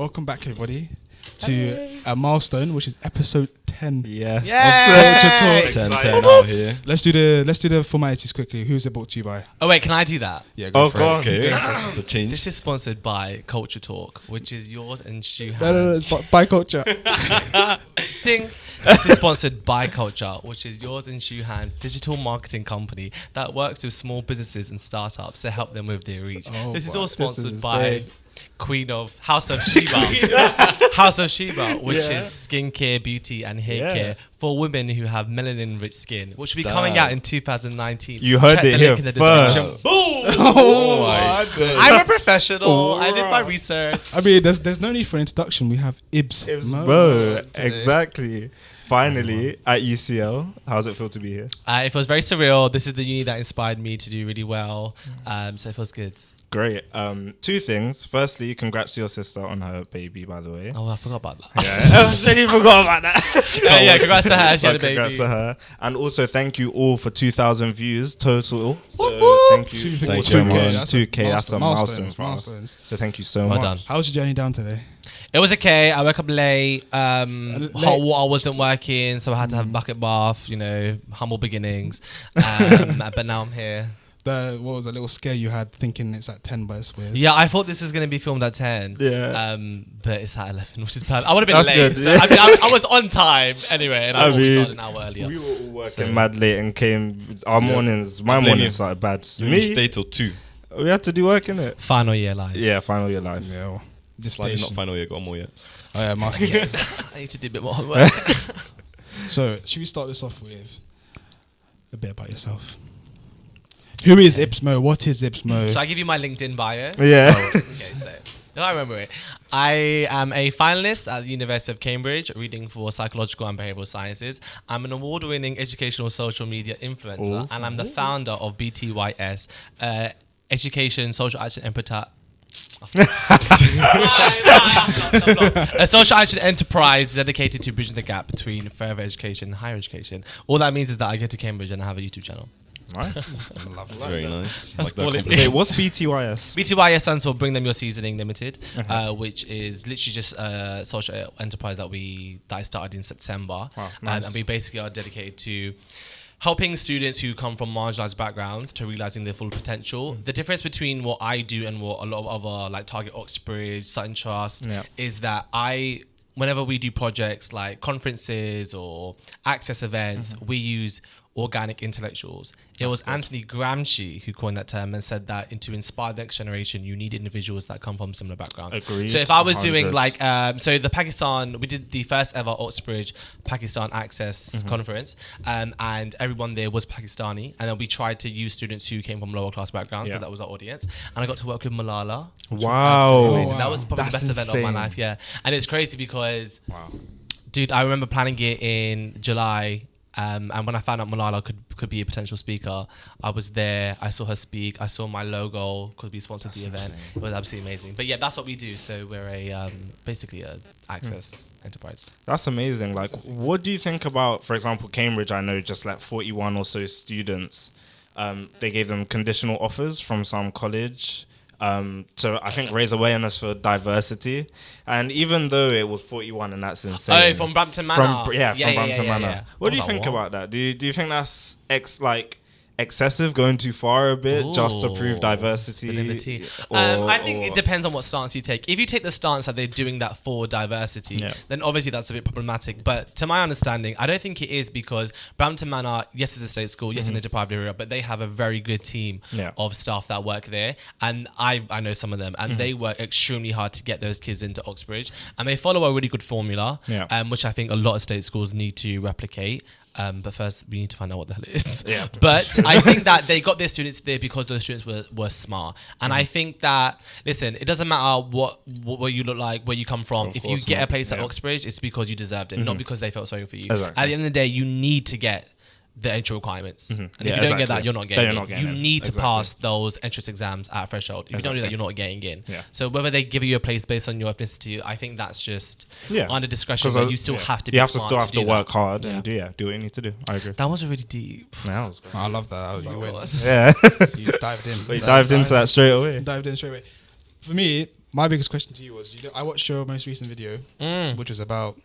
welcome back, everybody, to a milestone, which is episode 10. Yes. Cultrtalk. 10 out here. Let's do the formalities quickly. Who's it brought to you by? Oh wait, can I do that? Yeah, Go for it. on. Okay. It's a change. This is sponsored by Cultrtalk, which is yours and Shuhan. No, it's by culture. Ding. This is sponsored by Culture, which is yours and Shuhan, digital marketing company that works with small businesses and startups to help them with their reach. This is all sponsored by Queen of House of Sheba, which is skincare, beauty, and hair care for women who have melanin-rich skin, which will be coming out in 2019. You heard it here first. Boom! Oh my God. I'm a professional. I did my research. I mean, there's no need for introduction. We have Ibz Mo. Exactly. Finally, at UCL. How does it feel to be here? It feels very surreal. This is the uni that inspired me to do really well. So it feels good. Great. Two things. Firstly, congrats to your sister on her baby, by the way. Oh, I forgot about that. Yeah, I really forgot about that. Yeah, congrats to her. She had a baby. Congrats to her. And also, thank you all for 2,000 views total. So thank you. 2K. That's a milestone for us. So thank you so much. Done. How was your journey down today? It was okay. I woke up late. Hot water wasn't working, so I had to have a bucket bath. You know, humble beginnings. But now I'm here. What was a little scare you had thinking it's at 10, but it's weird? Yeah, I thought this was going to be filmed at 10. Yeah. But it's at 11, which is perfect. I would have been That's late. good, So, yeah. I mean, I was on time anyway, and I always on an hour earlier. We were all working mad late and came. Our mornings, my mornings started bad. Me stay till 2. We had to do work, innit? Final year life. Yeah, final year life. Yeah. Well, Slightly not final year, got more yet. Oh yeah, master. I need to do a bit more homework. So, should we start this off with a bit about yourself? Who is Ibz Mo? What is Ibz Mo? Shall I give you my LinkedIn bio? Yeah. Okay, so if I remember it, I am a finalist at the University of Cambridge, reading for psychological and behavioral sciences. I'm an award-winning educational social media influencer, and I'm the founder of BTYS, Education, Social Action, a social action enterprise dedicated to bridging the gap between further education and higher education. All that means is that I get to Cambridge and I have a YouTube channel. Nice. That's very nice. That's like all that it compliment. is. Wait, what's BTYS? BTYS stands for Bring Them Your Seasoning Limited, which is literally just a social enterprise that I started in September. Wow, nice. And we basically are dedicated to helping students who come from marginalized backgrounds to realizing their full potential. The difference between what I do and what a lot of other like Target Oxbridge, Sutton Trust is that whenever we do projects like conferences or access events, we use organic intellectuals. It was Anthony Gramsci who coined that term and said that to inspire the next generation, you need individuals that come from similar backgrounds. Agreed. So if I was doing like, so the Pakistan, we did the first ever Oxbridge Pakistan Access conference, and everyone there was Pakistani, and then we tried to use students who came from lower class backgrounds because that was our audience. And I got to work with Malala. Which was absolutely amazing. That was probably the best event of my life. Yeah, and it's crazy because, dude, I remember planning it in July. And when I found out Malala could be a potential speaker, I was there. I saw her speak. I saw my logo could be sponsored the event. It was absolutely amazing. But yeah, that's what we do. So we're basically a access enterprise. That's amazing. Like, what do you think about, for example, Cambridge? I know just like 41 or so students. They gave them conditional offers from some college. To I think raise awareness for diversity, and even though it was 41 and that's insane. Oh, from Brampton Manor. From Brampton Manor. Yeah. What do you think about that? Do you think that's excessive, going too far a bit, just to prove diversity? I think it depends on what stance you take. If you take the stance that they're doing that for diversity, then obviously that's a bit problematic. But to my understanding, I don't think it is, because Brampton Manor, yes, it's a state school, yes, in a deprived area, but they have a very good team of staff that work there. And I know some of them, and they work extremely hard to get those kids into Oxbridge. And they follow a really good formula, which I think a lot of state schools need to replicate. But first, we need to find out what the hell it is. Yeah. But I think that they got their students there because those students were smart. And I think that, listen, it doesn't matter what you look like, where you come from. If you get a place at Oxbridge, it's because you deserved it, not because they felt sorry for you. Exactly. At the end of the day, you need to get the entry requirements. And if you don't get that, you're not getting in. You need to pass those entrance exams at threshold. If you don't do that, you're not getting in. So whether they give you a place based on your ethnicity, I think that's just under discretion, but you still have to be smart. You have to work hard and do what you need to do. I agree. That was really deep. That was great. I love that. You Yeah. You dived in. You dived into that straight away. Dived in straight away. For me, my biggest question to you was, I watched your most recent video, which was about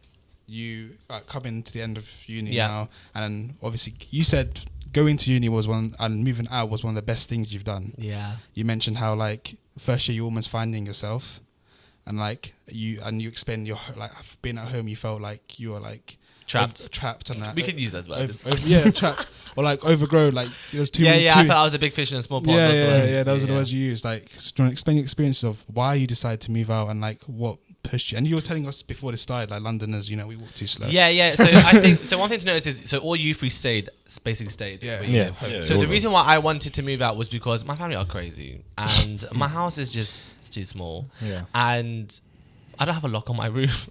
you coming to the end of uni now, and obviously you said going to uni was one, and moving out was one of the best things you've done. Yeah. You mentioned how like first year you're almost finding yourself, and like you explained your like being at home, you felt like you were like trapped and that. We could use that as well. Trapped or like overgrown. Like there's too. I felt I was a big fish in a small pond. Those are the words you used. Like, do you want to explain your experiences of why you decided to move out and like what pushed you? And you were telling us before this started, like Londoners, we walk too slow. So I think one thing to notice is all you three basically stayed. So the reason why I wanted to move out was because my family are crazy and my house is just too small. Yeah. And I don't have a lock on my roof.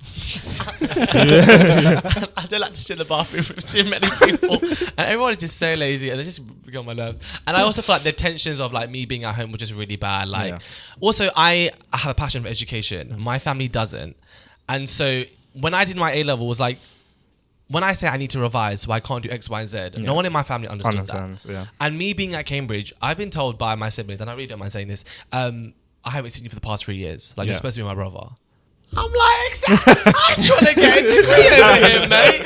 I don't like to share the bathroom with too many people. And everyone is just so lazy and they just get on my nerves. And I also feel like the tensions of like me being at home were just really bad. Also I have a passion for education. My family doesn't. And so when I did my A-level, it was like, when I say I need to revise so I can't do X, Y, and Z, no one in my family understood that. Yeah. And me being at Cambridge, I've been told by my siblings, and I really don't mind saying this, I haven't seen you for the past 3 years. Like, you're supposed to be my brother. I'm like, I'm trying to get a degree over here, mate.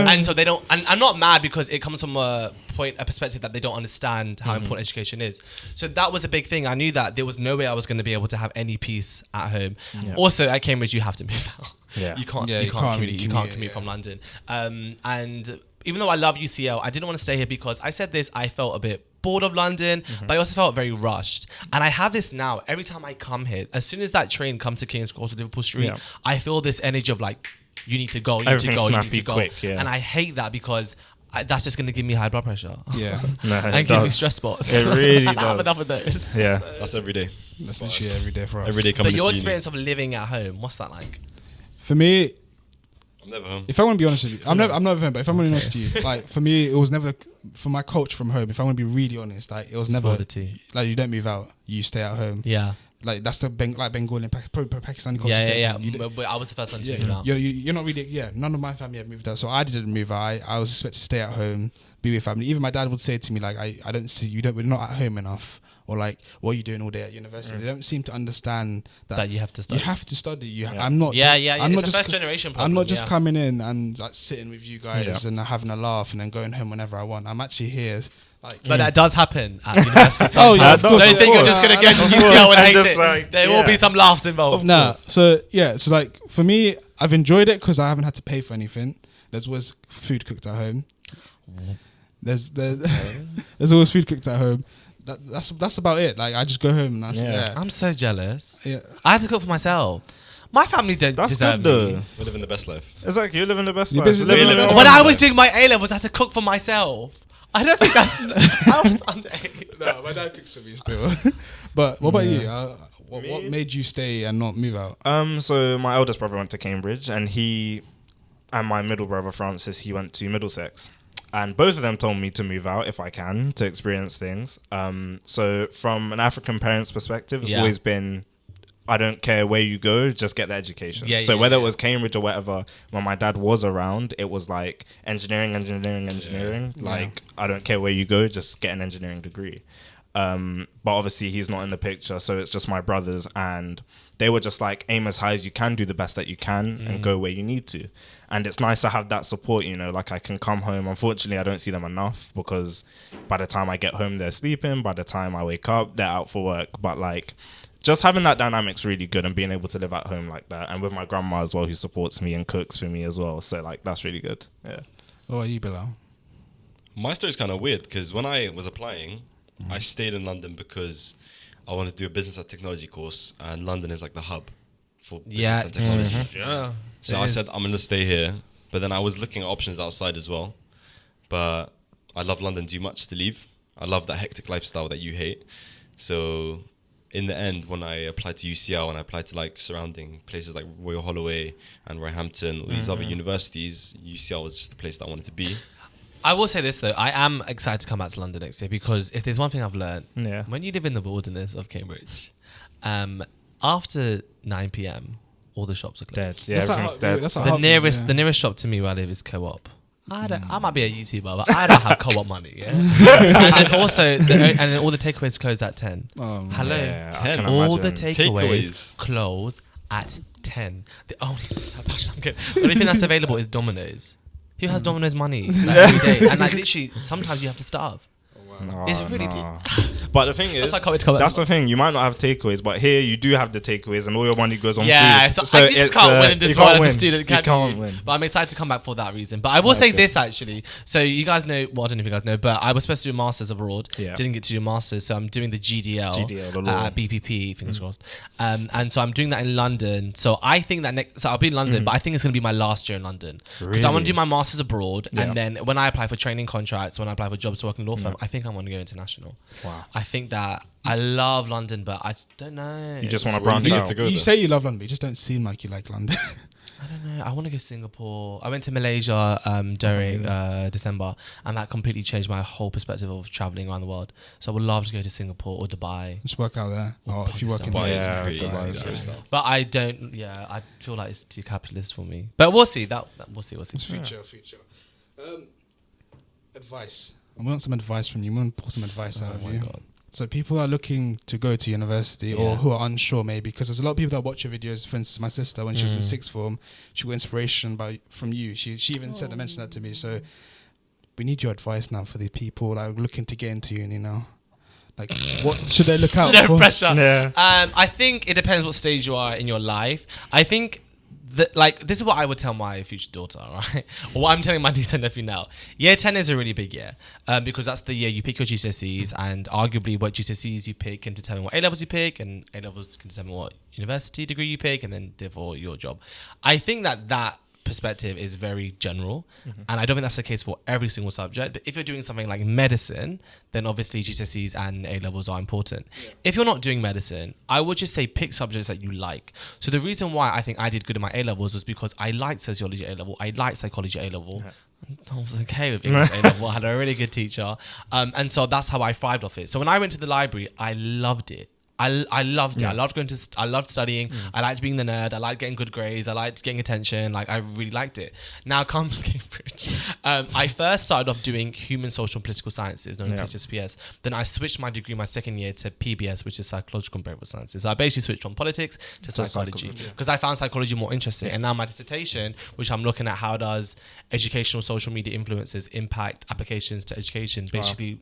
And so they don't, and I'm not mad because it comes from a perspective that they don't understand how important education is. So that was a big thing. I knew that there was no way I was going to be able to have any peace at home. Yeah. Also, at Cambridge, you have to move out. Yeah. You can't commute from London. And even though I love UCL, I didn't want to stay here because I said this, I felt a bit bored of London, but I also felt very rushed. And I have this now, every time I come here, as soon as that train comes to King's Cross or Liverpool Street, I feel this energy of like, you need to go, you need to go, you need to go. Quick, and I hate that because that's just going to give me high blood pressure. Yeah. And give me stress spots. It really does. I have enough of those. Yeah. That's every day. That's literally every day for us. Every day coming But your experience of living at home, what's that like? For me, I'm never home. If I want to be honest with you, I'm never home. But if I'm going to be honest with you, like for me, it was never for my culture from home. If I want to be really honest, like it was never like you don't move out, you stay at home. Yeah, like that's the Bengali and Pakistani culture. Yeah. But I was the first one to move out. You're not really. Yeah, none of my family have moved out, so I didn't move out. I was expected to stay at home, be with family. Even my dad would say to me like, I don't see you. We're not at home enough. Or like, what are you doing all day at university? They don't seem to understand that you have to study. You have to study. I'm not. I'm not just a first generation problem. I'm not just coming in and like sitting with you guys and having a laugh and then going home whenever I want. I'm actually here. But that does happen at university sometimes. Don't think you're just going to go to UCL and hate it. Like, there will be some laughs involved. So like for me, I've enjoyed it because I haven't had to pay for anything. There's always food cooked at home. There's always food cooked at home. That's about it. Like I just go home and that's it. I'm so jealous. Yeah. I had to cook for myself. My family didn't deserve me. We're living the best life. Exactly, you're living the best life. When I was doing my A-levels, I had to cook for myself. I don't think that's... I was underage. No, my dad cooks for me still. But what about you? What made you stay and not move out? So my eldest brother went to Cambridge and my middle brother Francis, he went to Middlesex. And both of them told me to move out if I can, to experience things. So from an African parent's perspective, it's always been, I don't care where you go, just get the education. Whether it was Cambridge or whatever, when my dad was around, it was like engineering. Like, I don't care where you go, just get an engineering degree. But obviously he's not in the picture, so it's just my brothers, and they were just like, aim as high as you can, do the best that you can, and go where you need to. And it's nice to have that support, like I can come home. Unfortunately, I don't see them enough because by the time I get home, they're sleeping. By the time I wake up, they're out for work. But like, just having that dynamic's really good, and being able to live at home like that, and with my grandma as well, who supports me and cooks for me as well. So like, that's really good. Yeah. What are you, Bilal? My story's kind of weird because when I was applying, I stayed in London because I wanted to do a business and technology course, and London is like the hub for business and technology. Yeah. So I said, I'm going to stay here. But then I was looking at options outside as well. But I love London too much to leave. I love that hectic lifestyle that you hate. So in the end, when I applied to UCL and I applied to like surrounding places like Royal Holloway and Roehampton, all these other universities, UCL was just the place that I wanted to be. I will say this though, I am excited to come back to London next year because if there's one thing I've learned, when you live in the wilderness of Cambridge, after 9 p.m, all the shops are closed. Dead. Yeah, everything's dead. The nearest shop to me where I live is Co-op. I might be a YouTuber, but I don't have co-op money. Yeah, and then also, and then all the takeaways close at 10. Hello, Yeah, I 10. can All the imagine. takeaways close at 10. The only I'm kidding. The only thing that's available is Domino's. Who has Domino's money every day? And like literally, sometimes you have to starve. No, It's really no. But the thing is, That's like COVID. that's the thing. You might not have takeaways, but here you do have the takeaways, and all your money goes on Yeah, food. so I just can't win in this you one can't as a win. student, You can can't you? win. But I'm excited to come back for that reason. But I will say Okay. this actually. So you guys know, well, I don't know if you guys know, but I was supposed to do a master's abroad. Yeah. Didn't get to do a master's, so I'm doing the GDL, the law. at BPP, fingers crossed. And so I'm doing that in London. So I think that so I'll be in London, but I think it's going to be my last year in London. Because I want to do my master's abroad. Yeah. And then when I apply for training contracts, when I apply for jobs to work in law firm, I think I want to go international. Wow. I think that I love London, but I just don't know. You just want to Where branch you need out. to go. You there. say you love London, but you just don't seem like you like London. I don't know. I want to go to Singapore. I went to Malaysia during December, and that completely changed my whole perspective of traveling around the world. So I would love to go to Singapore or Dubai. Just work out there. Or if you work in Dubai is Yeah, crazy. Dubai is that crazy. stuff. But I don't. Yeah, I feel like it's too capitalist for me. But we'll see. That we'll see. We'll see. It's future. Advice. I want some advice from you. I want to pull some advice out of you. God. So people are looking to go to university or Yeah. who are unsure maybe, because there's a lot of people that watch your videos. For instance, my sister, when she was in Mm. sixth form, she got inspiration from you. She even said, I mentioned that to me. So we need your advice now for the people that are looking to get into uni now. Like, what should they look out No for? pressure. Yeah. I think it depends what stage you are in your life. I think that, like, this is what I would tell my future daughter, right? Or what I'm telling my niece and nephew now. Year 10 is a really big year, because that's the year you pick your GCSEs, and arguably what GCSEs you pick can determine what A levels you pick, and A levels can determine what university degree you pick, and then therefore your job. I think that perspective is very general, and I don't think that's the case for every single subject. But if you're doing something like medicine, then obviously GCSEs and A levels are important. If you're not doing medicine, I would just say pick subjects that you like. So the reason why I think I did good in my A levels was because I liked sociology A level, I liked psychology A level. I was okay with English A level. I had a really good teacher, and so that's how I thrived off it. So when I went to the library, I loved it. I loved it. I loved I loved studying. I liked being the nerd. I liked getting good grades. I liked getting attention. Like, I really liked it. Now comes Cambridge. I first started off doing human, social, and political sciences, known as HSPS. Then I switched my degree my second year to PBS, which is psychological and behavioral sciences. So I basically switched from politics to psychology because I found psychology more interesting. And now my dissertation, which I'm looking at, how does educational social media influences impact applications to education? Basically,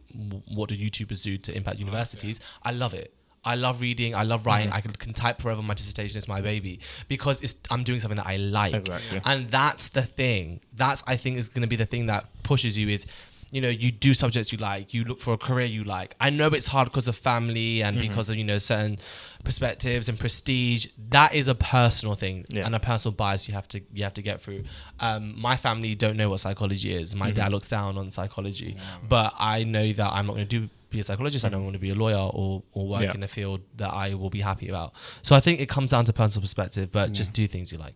what do YouTubers do to impact universities? I love it. I love reading. I love writing. I can type forever. My dissertation is my baby because I'm doing something that I like. Exactly. And that's the thing. That's, I think, is going to be the thing that pushes you is, you know, you do subjects you like. You look for a career you like. I know it's hard because of family and because of, you know, certain perspectives and prestige. That is a personal thing and a personal bias you have to get through. My family don't know what psychology is. My dad looks down on psychology, but I know that I'm not going to be a psychologist. I don't want to be a lawyer or work in a field that I will be happy about. So I think it comes down to personal perspective, but just do things you like.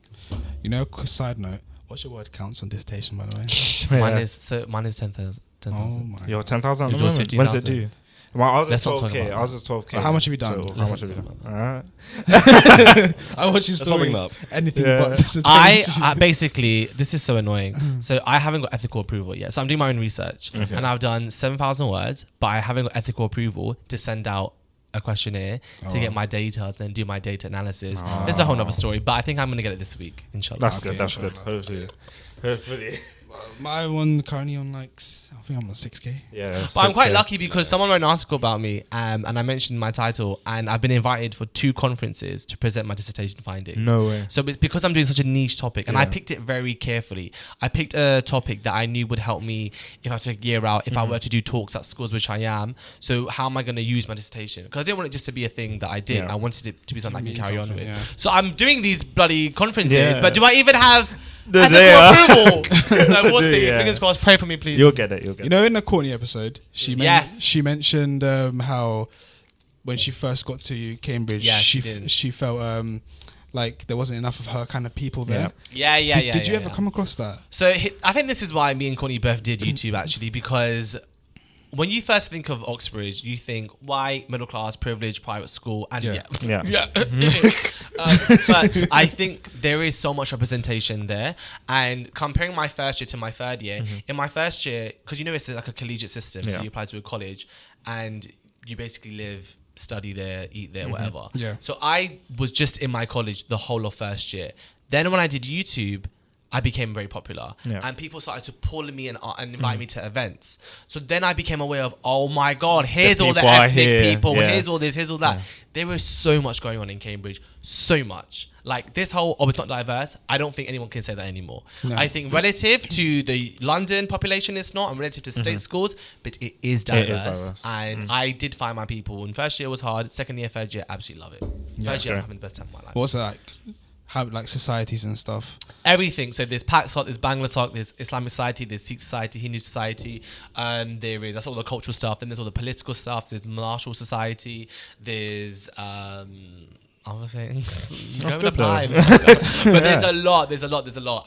You know, side note, what's your word counts on dissertation, by the way? Mine is 10,000. Oh my You're 10,000 at the Yours moment? 50,000. When's it due? Well, I was Let's at not talk 12k. about I was at 12k. How much have you done? So, how much have you done? Alright. I watch his Let's not bring stories. that up. Anything Yeah. but dissertation. I basically, this is so annoying. So I haven't got ethical approval yet. So I'm doing my own research and I've done 7,000 words, but I haven't got ethical approval to send out a questionnaire to get my data and then do my data analysis. This is a whole other story, but I think I'm going to get it this week, inshallah. That's Okay, good. That's sure. good. Hopefully. My one currently on like, I think I'm on 6K. Yeah. But I'm quite 6K. lucky because someone wrote an article about me and I mentioned my title and I've been invited for 2 conferences to present my dissertation findings. No way. So it's because I'm doing such a niche topic and I picked it very carefully. I picked a topic that I knew would help me if I took a year out, if I were to do talks at schools, which I am. So how am I going to use my dissertation? Because I didn't want it just to be a thing that I did. Yeah. I wanted it to be something I can carry on with. Yeah. So I'm doing these bloody conferences, Yeah. but do I even have The ethical day, approval? So we'll do, see. yeah. Fingers crossed. Pray for me, please. You'll get it. You know, in the Courtney episode, she mentioned how when she first got to Cambridge, Yeah, she did. she felt like there wasn't enough of her kind of people there. Yeah. Did you ever come across that? So I think this is why me and Courtney both did YouTube actually, because when you first think of Oxbridge, you think white, middle class, privileged, private school, and Yeah. but I think there is so much representation there. And comparing my first year to my third year, in my first year, because it's like a collegiate system, so you apply to a college, and you basically live, study there, eat there, whatever. Yeah. So I was just in my college the whole of first year. Then when I did YouTube, I became very popular, and people started to pull me and invite me to events. So then I became aware of, oh my God, here's all the ethnic people, here's all this, here's all that. There is so much going on in Cambridge, so much. Like this whole, it's not diverse. I don't think anyone can say that anymore. No. I think relative to the London population, it's not, and relative to state schools, but it is diverse. And I did find my people. In first year was hard. Second year, third year, absolutely love it. First year, I'm having the best time of my life. What's it like? How like societies and stuff? Everything. So there's Paxot, there's Bangladesh, there's Islamic society, there's Sikh society, Hindu society. That's all the cultural stuff. Then there's all the political stuff. There's martial society. There's other things. That's good though. But there's a lot.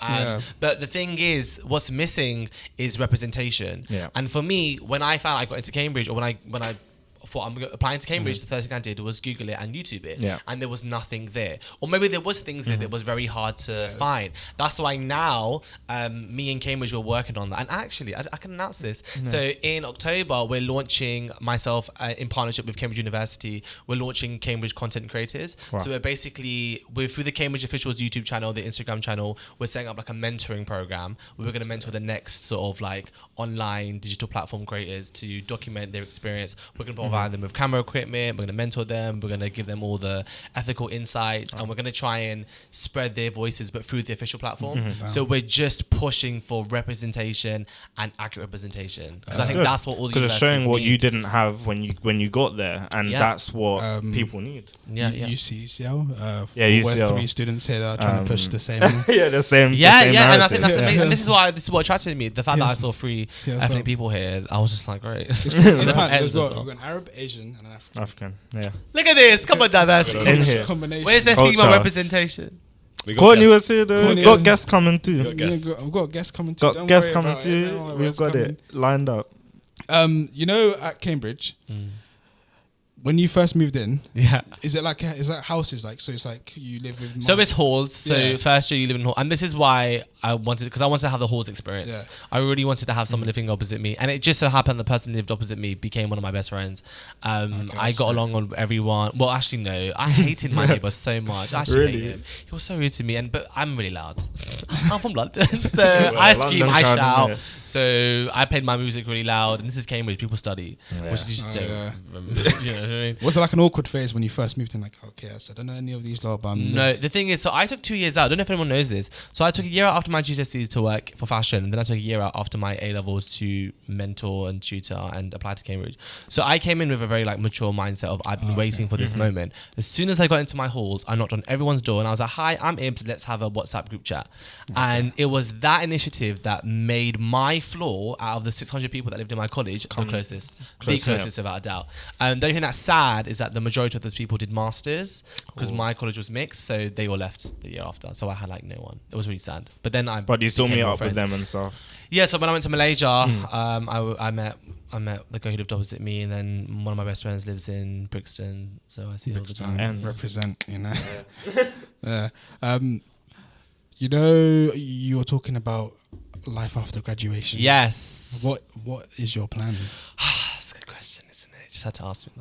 But the thing is, what's missing is representation. Yeah. And for me, when I found I got into Cambridge, or when I thought I'm applying to Cambridge, the first thing I did was Google it and YouTube it, and there was nothing there, or maybe there was things there that was very hard to find. That's why now me and Cambridge were working on that, and actually I can announce this. So in October we're launching, myself in partnership with Cambridge University, we're launching Cambridge Content Creators. So we're through the Cambridge Officials YouTube channel, the Instagram channel, we're setting up like a mentoring program where we're going to mentor the next sort of like online digital platform creators to document their experience. We're going to provide them with camera equipment, we're going to mentor them, we're going to give them all the ethical insights, and we're going to try and spread their voices, but through the official platform. So we're just pushing for representation and accurate represenation, because I think that's what all the because it's showing what you didn't have when you got there, and that's what people need. UCL, UCL. 3 students here that are trying to push the same. the same. And I think that's amazing. And this is what attracted me. The fact that I saw 3 ethnic people here, I was just like, great. We've got an Arab, Asian, and an African. Look at this. Come on, diversity. Combination. Where's the female representation? Courtney was here though. We've got guests coming too. We've got guests coming too. We've got it lined up. At Cambridge, when you first moved in, is it like houses? Like, so it's like you live with. So it's halls. So first year you live in hall, and this is why I wanted to have the halls experience. I really wanted to have someone living opposite me, and it just so happened the person who lived opposite me became one of my best friends. I got along with everyone. Well, actually no, I hated my neighbour so much. I actually hate him. He was so rude to me, but I'm really loud. I'm from London, so I scream, I shout. So I played my music really loud, and this is Cambridge. People study, which is just don't. Was it like an awkward phase when you first moved in? Like, okay, so I don't know any of these lot, but no. The thing is, so I took 2 years out. I don't know if anyone knows this. So I took a year out after my GCSEs to work for fashion, and then I took a year out after my A levels to mentor and tutor and apply to Cambridge. So I came in with a very like mature mindset of I've been waiting for this moment. As soon as I got into my halls, I knocked on everyone's door and I was like, "Hi, I'm Ibz. Let's have a WhatsApp group chat." And it was that initiative that made my floor, out of the 600 people that lived in my college, the closest without a doubt. The only thing that's sad is that the majority of those people did masters because my college was mixed, so they all left the year after. So I had like no one. It was really sad. But then But you still meet up with them and stuff. Yeah. So when I went to Malaysia, I met the guy who lived opposite me, and then one of my best friends lives in Brixton, so I see all the time. And represent, you were talking about life after graduation. Yes. What is your plan? That's a good question, isn't it? Just had to ask me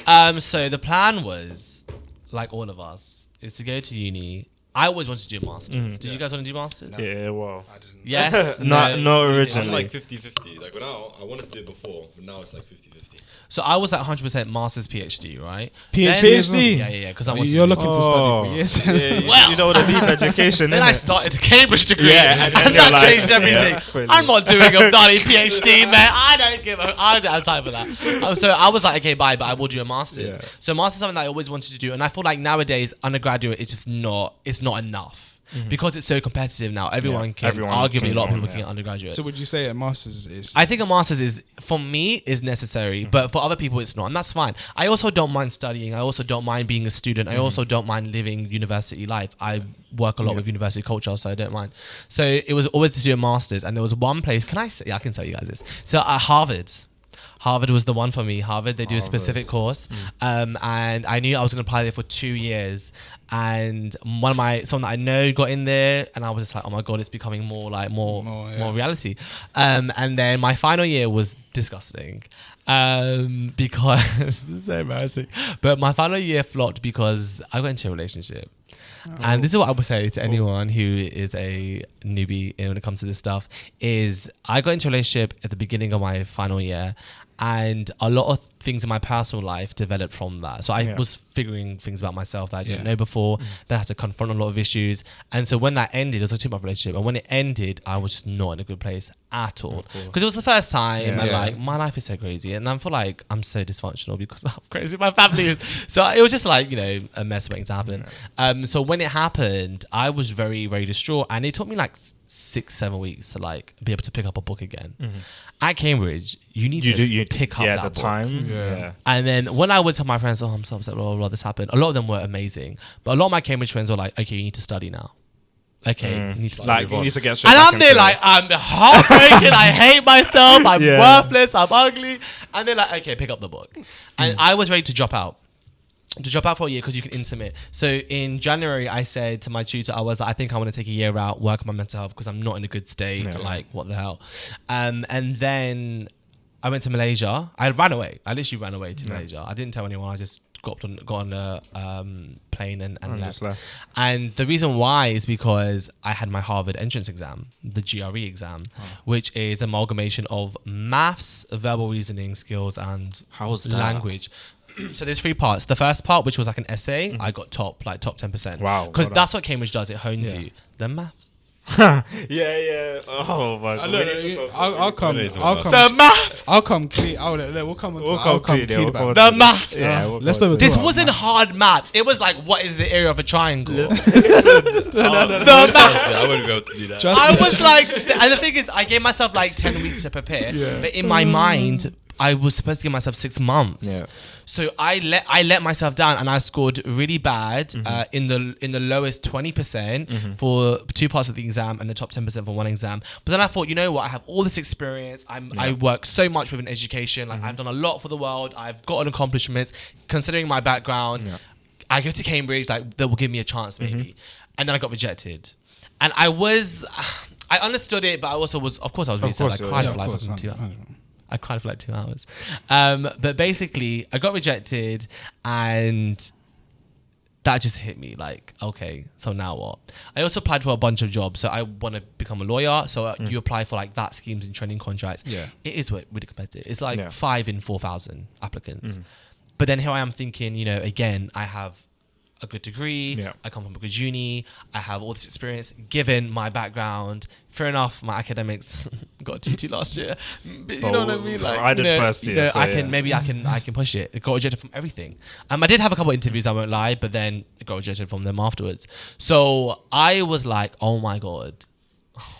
that. So the plan was, like all of us, is to go to uni. I always wanted to do a masters. Did you guys want to do masters? No. Yeah, well, I didn't. Yes. Not originally. I'm like 50-50. Like now, I wanted to do it before, but now it's like 50-50. So I was at 100% masters PhD, right? PhD? Yeah. Because you're looking to study for years. Well, you know the deep education. Then I started a Cambridge degree, and that changed everything. I'm not doing a bloody PhD, man. I don't have time for that. So I was like, okay, bye, but I will do a masters. Yeah. So masters is something that I always wanted to do, and I feel like nowadays undergraduate is just not. It's not enough. Because it's so competitive now. Everyone arguably a lot of people can get undergraduates. So would you say a master's is... I think a master's is, for me, is necessary, but for other people it's not, and that's fine. I also don't mind studying. I also don't mind being a student. I also don't mind living university life. I work a lot with university culture, so I don't mind. So it was always to do a master's, and there was one place, can I say? Yeah, I can tell you guys this. So at Harvard Harvard was the one for me. Harvard, they do a specific course. And I knew I was going to apply there for 2 years. And someone that I know got in there, and I was just like, oh my God, it's becoming more reality. And then my final year was disgusting. Because this is so embarrassing. But my final year flopped because I got into a relationship. And this is what I would say to anyone who is a newbie when it comes to this stuff, is I got into a relationship at the beginning of my final year, and a lot of things in my personal life developed from that. So I was figuring things about myself that I didn't know before. Then I had to confront a lot of issues. And so when that ended, it was a 2-month relationship. And when it ended, I was just not in a good place at all. Because it was the first time, and like, my life is so crazy. And I feel like I'm so dysfunctional because of how crazy my family is. So it was just like, you know, a mess waiting to happen. So when it happened, I was very, very distraught. And it took me like 6-7 weeks to like be able to pick up a book again. At Cambridge, you need to pick up that the book. time. And then when I would tell my friends, oh, I'm so upset, blah, blah, blah, this happened, a lot of them were amazing. But a lot of my Cambridge friends were like, okay, you need to study now. Okay, you need to study. Like, you need to get straight And back I'm there into like, it. I'm heartbroken, I hate myself, I'm worthless, I'm ugly. And they're like, okay, pick up the book. And I was ready to drop out. For a year because you can intermit. So in January, I said to my tutor, I think I want to take a year out, work on my mental health because I'm not in a good state. Like, what the hell? And then I went to Malaysia. I literally ran away to Malaysia. I didn't tell anyone. I just got on a plane and left. And the reason why is because I had my Harvard entrance exam, the GRE exam, which is amalgamation of maths, verbal reasoning skills, and language. So there's 3 parts. The first part, which was like an essay, I got top 10%. Wow. Because that's what Cambridge does. It hones you. The maths. Oh my God. I'll come. The maths. I'll come clean. We'll come clean about The maths. Let's do it. This wasn't hard math. It was like, what is the area of a triangle? The maths. I wouldn't be able to do that. I was like, and the thing is, I gave myself like 10 weeks to prepare. But in my mind, I was supposed to give myself 6 months. So I let myself down, and I scored really bad in the lowest 20% for 2 parts of the exam and the top 10% for 1 exam. But then I thought, you know what? I have all this experience. I work so much with an education. Like I've done a lot for the world. I've gotten accomplishments. Considering my background, I go to Cambridge. Like they will give me a chance maybe. And then I got rejected, and I understood it, but I also was, of course, I was really sad. I cried for like 2 hours. I cried for like 2 hours. But basically, I got rejected, and that just hit me like, okay, so now what? I also applied for a bunch of jobs. So I want to become a lawyer. So you apply for like VAT schemes and training contracts. It is really competitive. It's like 5 in 4,000 applicants. But then here I am thinking, you know, again, I have a good degree. I come from a good uni. I have all this experience. Given my background, fair enough, my academics got a TT last year. But you know what I mean? Like I did first year. So I can push it. It got rejected from everything. I did have a couple of interviews, I won't lie, but then it got rejected from them afterwards. So I was like, oh my God,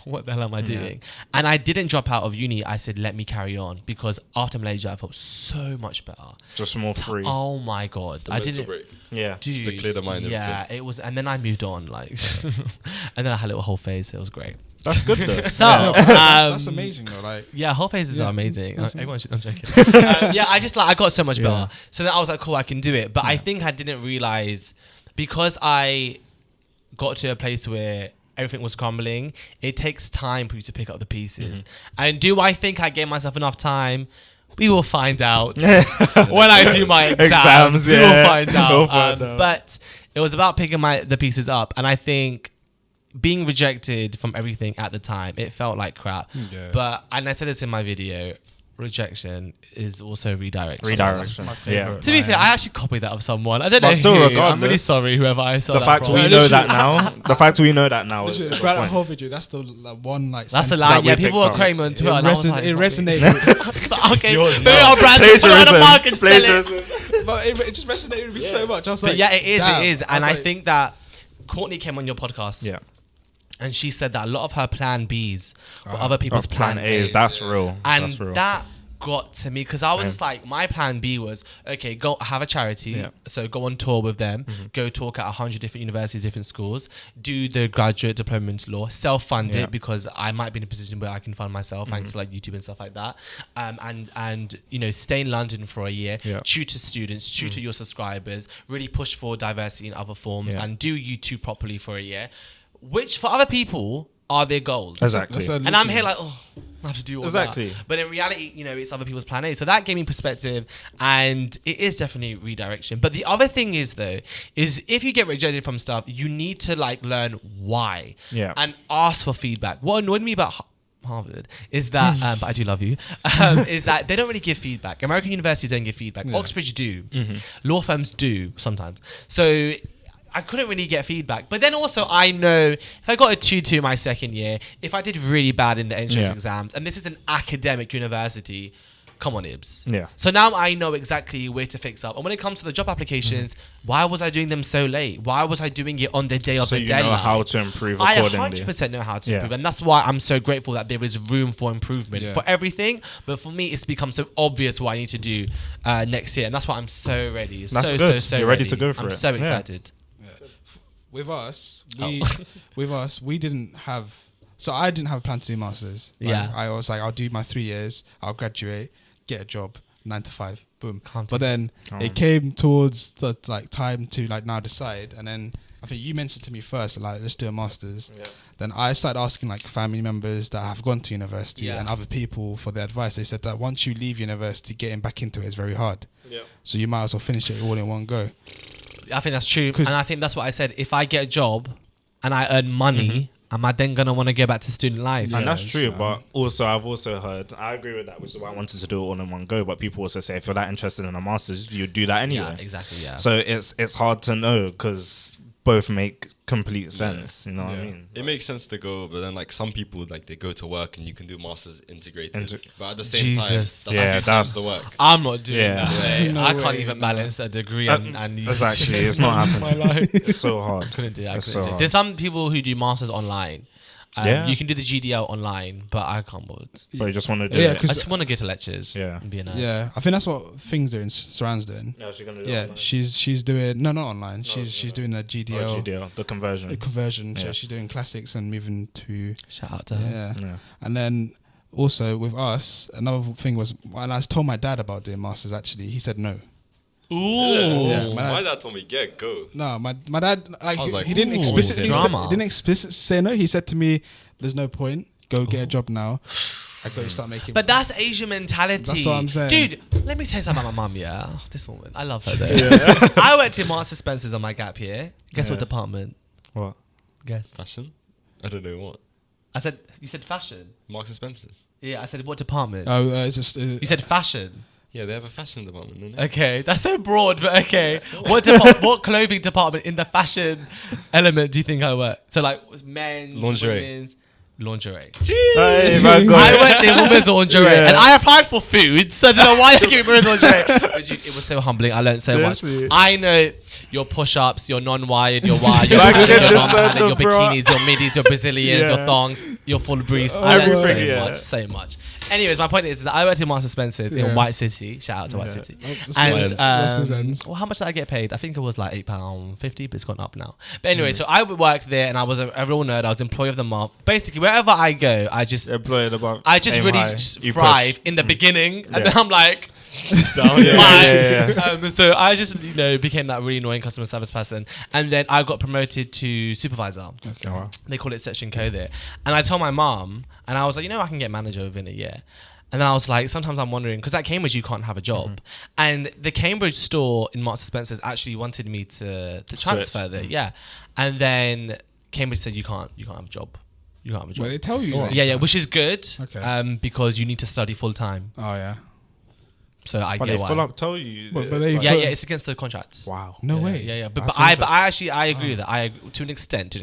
what the hell am I doing? And I didn't drop out of uni. I said, let me carry on, because after Malaysia, I felt so much better. Just more free. Oh my God. I didn't. Break. Dude, just to clear the mind. It was, and then I moved on, like, and then I had a little whole phase. It was great. That's good though. So that's amazing though. Like, whole phases are amazing. Everyone should, I'm joking. I just like, I got so much better. So then I was like, cool, I can do it. But I think I didn't realize, because I got to a place where everything was crumbling, it takes time for you to pick up the pieces. And do I think I gave myself enough time? We will find out when I do my exams. We will find out. But it was about picking the pieces up. And I think being rejected from everything at the time, it felt like crap. And I said this in my video, rejection is also redirection. To be fair, I actually copied that of someone. I don't know. Still, who. regardless, I'm really sorry, whoever I saw. The fact we know that now. The fact we know that now. Throughout that whole video, that's the one like. That's a lie. Yeah, people were quoting me on Twitter. It resonated. Okay, maybe our brand plagiarism. But it just resonated with me so much. I was like, but yeah, it is, and I think that Courtney came on your podcast. Yeah. And she said that a lot of her plan Bs were other people's plan A's. That's real. And that got to me because I was just like, my plan B was, okay, go have a charity. So go on tour with them, go talk at 100 different universities, different schools, do the graduate diploma into law, self-fund it because I might be in a position where I can fund myself thanks to like YouTube and stuff like that. And you know, stay in London for a year, tutor students, tutor your subscribers, really push for diversity in other forms and do YouTube properly for a year, which for other people are their goals. Exactly. And I'm here like, oh, I have to do all exactly. that. But in reality, you know, it's other people's plan A. So that gave me perspective, and it is definitely redirection. But the other thing is, though, is if you get rejected from stuff, you need to like learn why and ask for feedback. What annoyed me about Harvard is that, but I do love you, is that they don't really give feedback. American universities don't give feedback. Oxbridge do. Law firms do sometimes. So I couldn't really get feedback. But then also I know if I got a 2-2 my second year, if I did really bad in the entrance exams, and this is an academic university, come on, Ibz. Yeah. So now I know exactly where to fix up. And when it comes to the job applications, why was I doing them so late? Why was I doing it on the day of the deadline? So you know how to improve accordingly. I 100% know how to improve. And that's why I'm so grateful that there is room for improvement for everything. But for me, it's become so obvious what I need to do next year. And that's why I'm so ready. That's so, good. So You're ready to go for I'm it. so excited. With us, we didn't have. So I didn't have a plan to do masters. I was like, I'll do my 3 years. I'll graduate, get a job, 9 to 5, boom. But then it came towards the like time to like now decide, and then I think you mentioned to me first, like, let's do a masters. Then I started asking like family members that have gone to university and other people for their advice. They said that once you leave university, getting back into it is very hard. So you might as well finish it all in one go. I think that's true, and I think that's what I said. If I get a job and I earn money, am I then gonna want to go back to student life? And that's true, but also I've also heard, I agree with that, which is why I wanted to do it all in one go. But people also say if you're that interested in a master's, you do that anyway. Yeah, exactly. Yeah. So it's hard to know because both make complete sense. You know what I mean? It makes sense to go, but then like some people like they go to work and you can do masters integrated, but at the same time, that's the work. I'm not doing that. No I way. can't even balance a degree and exactly. It's not happening. my life. It's so hard. Couldn't do it. It's so hard. There's some people who do masters online. Yeah. You can do the GDL online, but I can't bother. But you just want to do Yeah, it. I just want to go to lectures and be a nerd. Yeah, I think that's what Thing's doing. Saran's doing. No, she's gonna do it Yeah, online. she's doing not online. She's doing a GDL. GDL, the conversion. The conversion. Yeah. So she's doing classics and moving to. Shout out to her. Yeah. And then also with us, another thing was when I told my dad about doing masters. Actually, he said no. Ooh. Yeah, My dad told me, go. No, my dad like, I was like, he didn't ooh, explicitly drama. he didn't explicitly say no. He said to me, "There's no point. Go get a job now. I got to start making." But that's Asian mentality. That's what I'm saying. Dude, let me tell you something about my mum, yeah? Oh, this woman. I love her though. I worked in Marks and Spencer's on my gap year. Guess what department? What? Guess. Fashion? I don't know what. I said, you said fashion? Marks and Spencer's. Yeah, I said, what department? Oh, it's just. You said fashion. Yeah, they have a fashion department, don't they? Okay, that's so broad, but okay. What clothing department in the fashion element do you think I work? So like men's, Lingerie. women's, lingerie. Hey, man, I went in women's lingerie and I applied for food, so I don't know why they gave me women's lingerie. But dude, it was so humbling. I learned so Seriously? much. I know your push-ups, your non-wired, your wired, your, Like, your, just non-padded, said your the bra. bikinis, your middies, your Brazilians, your thongs, your full briefs. I learned so Everything, much, so much. Anyways, my point is that I worked in Master Spencer's in White City. Shout out to White City. And That's the ends. well, how much did I get paid? I think it was like £8.50, but it's gone up now. But anyway, so I worked there and I was a real nerd. I was employee of the month. Basically, wherever I go, I just Employed above. really You thrive push. in the beginning, and then I'm like, Down, yeah. so I just became that really annoying customer service person, and then I got promoted to supervisor. Okay. Wow. They call it section co there, and I told my mom, and I was like, I can get manager within a year. And then I was like, sometimes I'm wondering, because at Cambridge you can't have a job, and the Cambridge store in Marks and Spencer's actually wanted me to transfer there, and then Cambridge said you can't have a job. You can't have a job. Well, they tell you. that. Yeah, which is good. Okay. Because you need to study full time. Oh yeah. So I But get they why. full up tell you. But they- Yeah, it's against the contract. Wow. No Yeah, way. Yeah. But That's I interesting. agree with that. To an extent,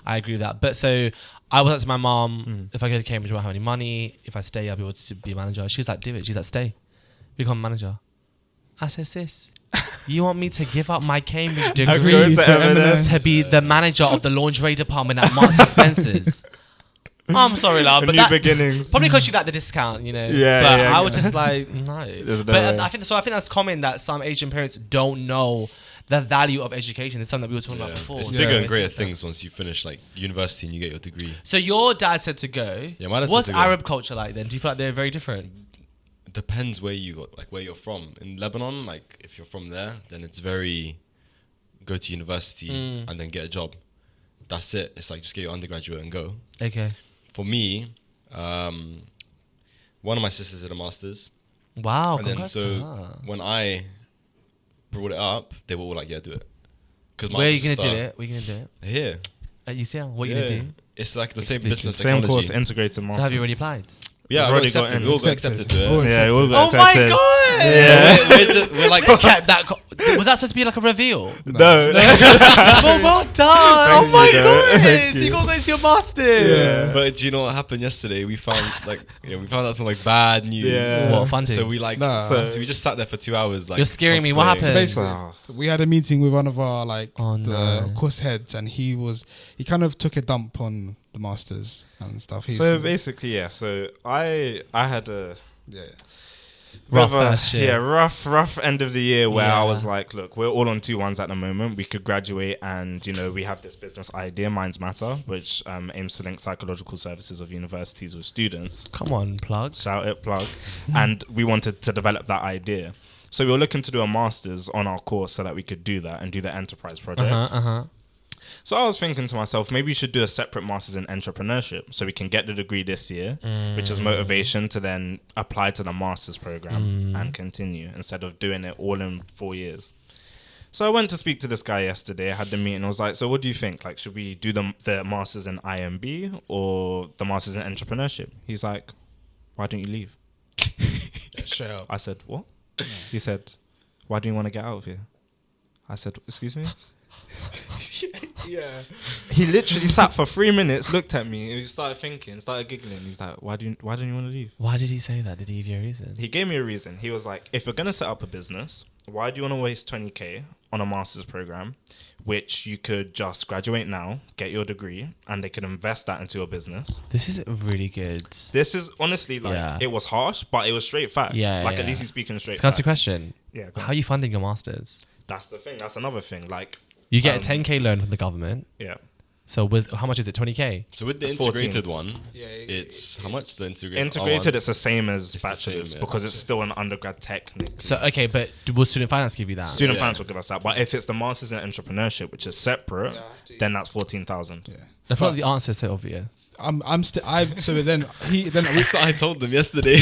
I agree with that. But so I was like to my mom, if I go to Cambridge, I won't have any money. If I stay, I'll be able to be a manager. She's like, do it. She's like, stay, become a manager. I said, sis, you want me to give up my Cambridge degree to M&S. to be the manager of the lingerie department at Marks and Spencer's? I'm sorry, love, but new beginnings. Probably because you like the discount, you know. Yeah, but yeah, I was just like, no. There's no But way. I think that's common that some Asian parents don't know the value of education. It's something that we were talking about before. It's So bigger I and greater think things once you finish like university and you get your degree. So your dad said to go. Yeah, my dad What's said to go. Arab culture like then? Do you feel like they're very different? Depends where you got, like where you're from. In Lebanon, like if you're from there, then it's very go to university and then get a job. That's it. It's like just get your undergraduate and go. Okay. For me, one of my sisters did a master's, Wow. and then congrats to so her. when I brought it up, they were all like, "Yeah, do it." Because Where are you gonna do it? Where are you gonna do it? Here. At UCL. What are you gonna do? It's like the same Exclusive. business Same technology. course, integrated master. So have you already applied? Yeah, We've we already accepted. got in. We all got Accepted. accepted to Oh, it. Yeah, we all got Oh my accepted. god! We're like We kept that. Was that supposed to be like a reveal? No. well done! Oh my you, god! Thank You you. got to go to your masters. But do you know what happened yesterday? We found we found out some like bad news. Yeah. What fun So thing. we like Nah. so we just sat there for 2 hours like You're scaring me. What contemplating. happened? Basically, we had a meeting with one of our Oh, the no. course heads, and he kind of took a dump on the masters and stuff. So basically, yeah. So I had a yeah. Rough bit of a- first year. Yeah, rough end of the year where I Yeah. was like, look, we're all on 2-1s at the moment. We could graduate, and we have this business idea, Minds Matter, which aims to link psychological services of universities with students. Come on, plug. Shout it, plug. And we wanted to develop that idea. So we were looking to do a master's on our course so that we could do that and do the enterprise project. So I was thinking to myself, maybe we should do a separate master's in entrepreneurship so we can get the degree this year, which is motivation to then apply to the master's program and continue instead of doing it all in 4 years. So I went to speak to this guy yesterday. I had the meeting. I was like, so what do you think? Like, should we do the master's in IMB or the master's in entrepreneurship? He's like, why don't you leave? Straight up. I said, what? He said, why do you want to get out of here? I said, excuse me? Yeah. He literally sat for 3 minutes, looked at me, and he started thinking, started giggling. He's like, why don't you want to leave? Why did he say that? Did he give you a reason? He gave me a reason. He was like, if you're going to set up a business, why do you want to waste 20k on a master's program, which you could just graduate now, get your degree, and they could invest that into your business? This is really good. This is honestly it was harsh, but it was straight facts. Yeah, At yeah. least he's speaking straight Let's ask facts. you a question. Yeah, go How on. are you funding your masters? That's the thing. That's another thing. Like, You get a 10k loan from the government. yeah. So with how much is it? 20k. So with the 14. integrated one, Yeah, it's how much the integrated? Integrated, it's the same as It's the same, bachelor's yeah. because it's still an undergrad technically. So okay, but will student finance give you that? Student Yeah. finance will give us that, but if it's the masters in entrepreneurship, which is separate, then that's 14,000. Yeah. I feel like the answer is so obvious. So then I told them yesterday.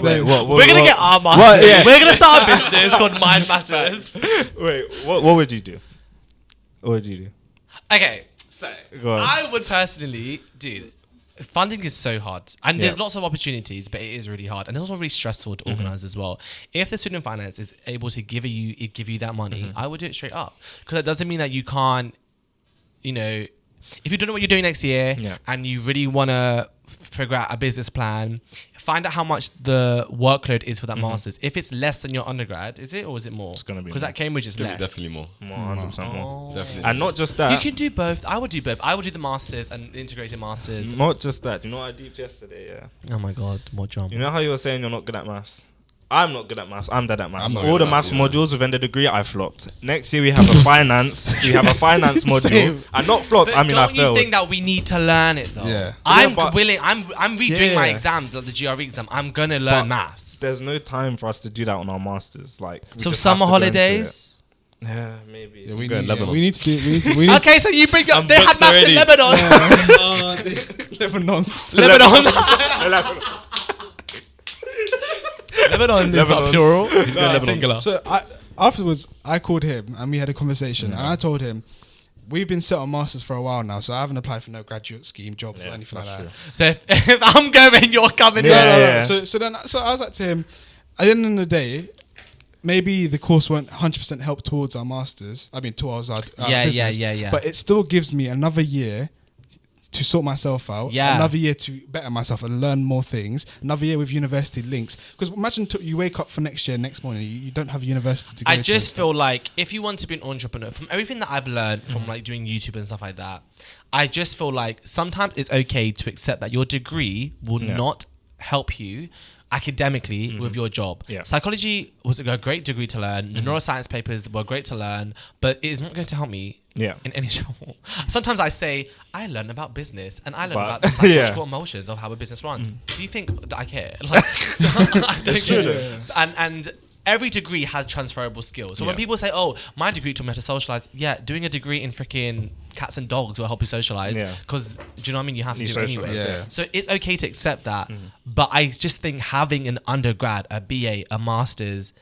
Wait, what? We're gonna get our masters. What? Yeah. We're gonna start a business called Mind Matters. Wait, what would you do? What would you do? Okay, so Go on. I would personally, dude. Funding is so hard, and there's Yeah. lots of opportunities, but it is really hard, and it's also really stressful to organize as well. If the student finance is able to give you that money, I would do it straight up, because that doesn't mean that you can't, if you don't know what you're doing next year Yeah. and you really want to figure out a business plan, find out how much the workload is for that master's. If it's less than your undergrad, is it or is it more? It's gonna be because more. at Cambridge it's less. Definitely more. More, 100% more. Definitely. And not just that. You can do both. I would do both. I would do the masters and the integrated masters. Not just that. You know what I deeped yesterday? Yeah. Oh my god, what drama? You know how you were saying you're not good at maths? I'm not good at maths. I'm dead at maths. I'm not All good the at maths maths, modules within the degree, I flopped. Next year we have a finance. We have a finance module. Same. I not flopped. But I mean, I don't you failed. think that we need to learn it though? Yeah. I'm Yeah, but- willing. I'm redoing my Yeah. exams, like the GRE exam. I'm gonna learn But maths. There's no time for us to do that on our masters. Like, we So just summer have to go into holidays. it. Yeah, maybe. Yeah, we Go in need, Lebanon. we need to do. We need Okay, so you bring up. I'm They had booked maths in already. Lebanon. Lebanon. Lebanon is not Lebanon. plural. It's Lebanon. singular. So afterwards, I called him and we had a conversation, and I told him we've been set on masters for a while now, so I haven't applied for no graduate scheme jobs or Yeah, anything like that's that. true. So if I'm going, you're coming. Yeah, in. yeah. So I was like to him, at the end of the day, maybe the course won't 100% help towards our masters. I mean, towards our Yeah, business, yeah. But it still gives me another year to sort myself out. Yeah. Another year to better myself and learn more things. Another year with university links. Because imagine you wake up for next year, next morning, you don't have university to go to. I just feel like if you want to be an entrepreneur, from everything that I've learned from like doing YouTube and stuff like that, I just feel like sometimes it's okay to accept that your degree will not help you academically with your job. Psychology was a great degree to learn. The neuroscience papers were great to learn, but it is not going to help me in any shape. Sometimes I say, I learned about business and I learned about the psychological emotions of how a business runs. Do you think that I care? Like, I don't care. And every degree has transferable skills. So when people say, oh, my degree taught me how to socialize, doing a degree in freaking cats and dogs will help you socialize, because do you know what I mean, you have to do it anyway. So it's okay to accept that, but I just think having an undergrad, a BA, a master's,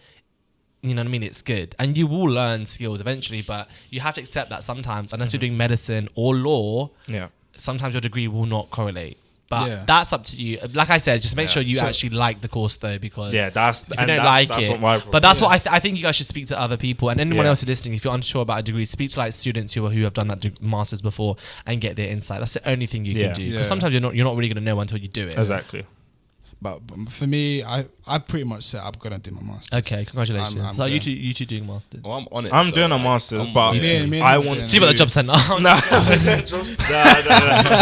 you know what I mean, it's good, and you will learn skills eventually, but you have to accept that sometimes, unless you're doing medicine or law, sometimes your degree will not correlate. But that's up to you. Like I said, just make sure you actually like the course though, because that's if you don't like that's it. What my problem. But that's what I think you guys should speak to other people, and anyone else who's listening. If you're unsure about a degree, speak to like students who have done that masters before and get their insight. That's the only thing you can do, because sometimes you're not really going to know until you do it. Exactly. But for me, I pretty much said I'm gonna do my masters. Okay, congratulations. So you two doing masters? Well, I'm on it. I'm doing a masters, but I want to see you at the job centre.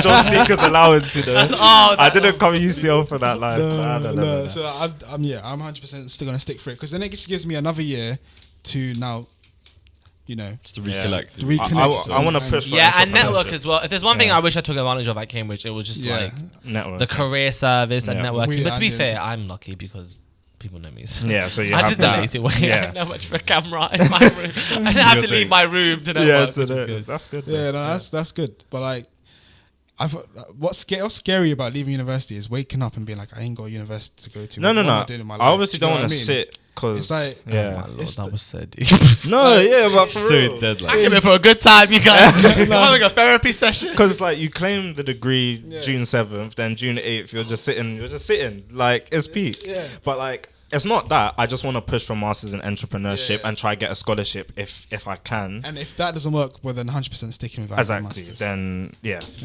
Job seekers allowance. You know, I didn't come UCL for that life. No. So I'm 100% still gonna stick for it, because then it just gives me another year to now, you know, just to reconnect. I want to push for and network as well. If there's one thing I wish I took advantage of at Cambridge, it was just like network, the career service and networking. But to be fair, I'm lucky because people know me. So. So you I have did that. the lazy way. I didn't know much for a camera in my room. I didn't have to leave my room to network, which is good. That's good. Yeah, no, that's good. But like, what's scary about leaving university is waking up and being like, I ain't got a university to go to. No. I obviously don't want to sit. Cause it's like, oh my Lord, that was so deep. But for so real. dead. I came here for a good time, you guys. I'm having a therapy session. Because it's like you claim the degree June 7th, then June 8th, you're just sitting. Like, it's peak. Yeah. But like, it's not that. I just want to push for masters in entrepreneurship and try get a scholarship if I can. And if that doesn't work, well then 100% sticking with exactly. masters. Then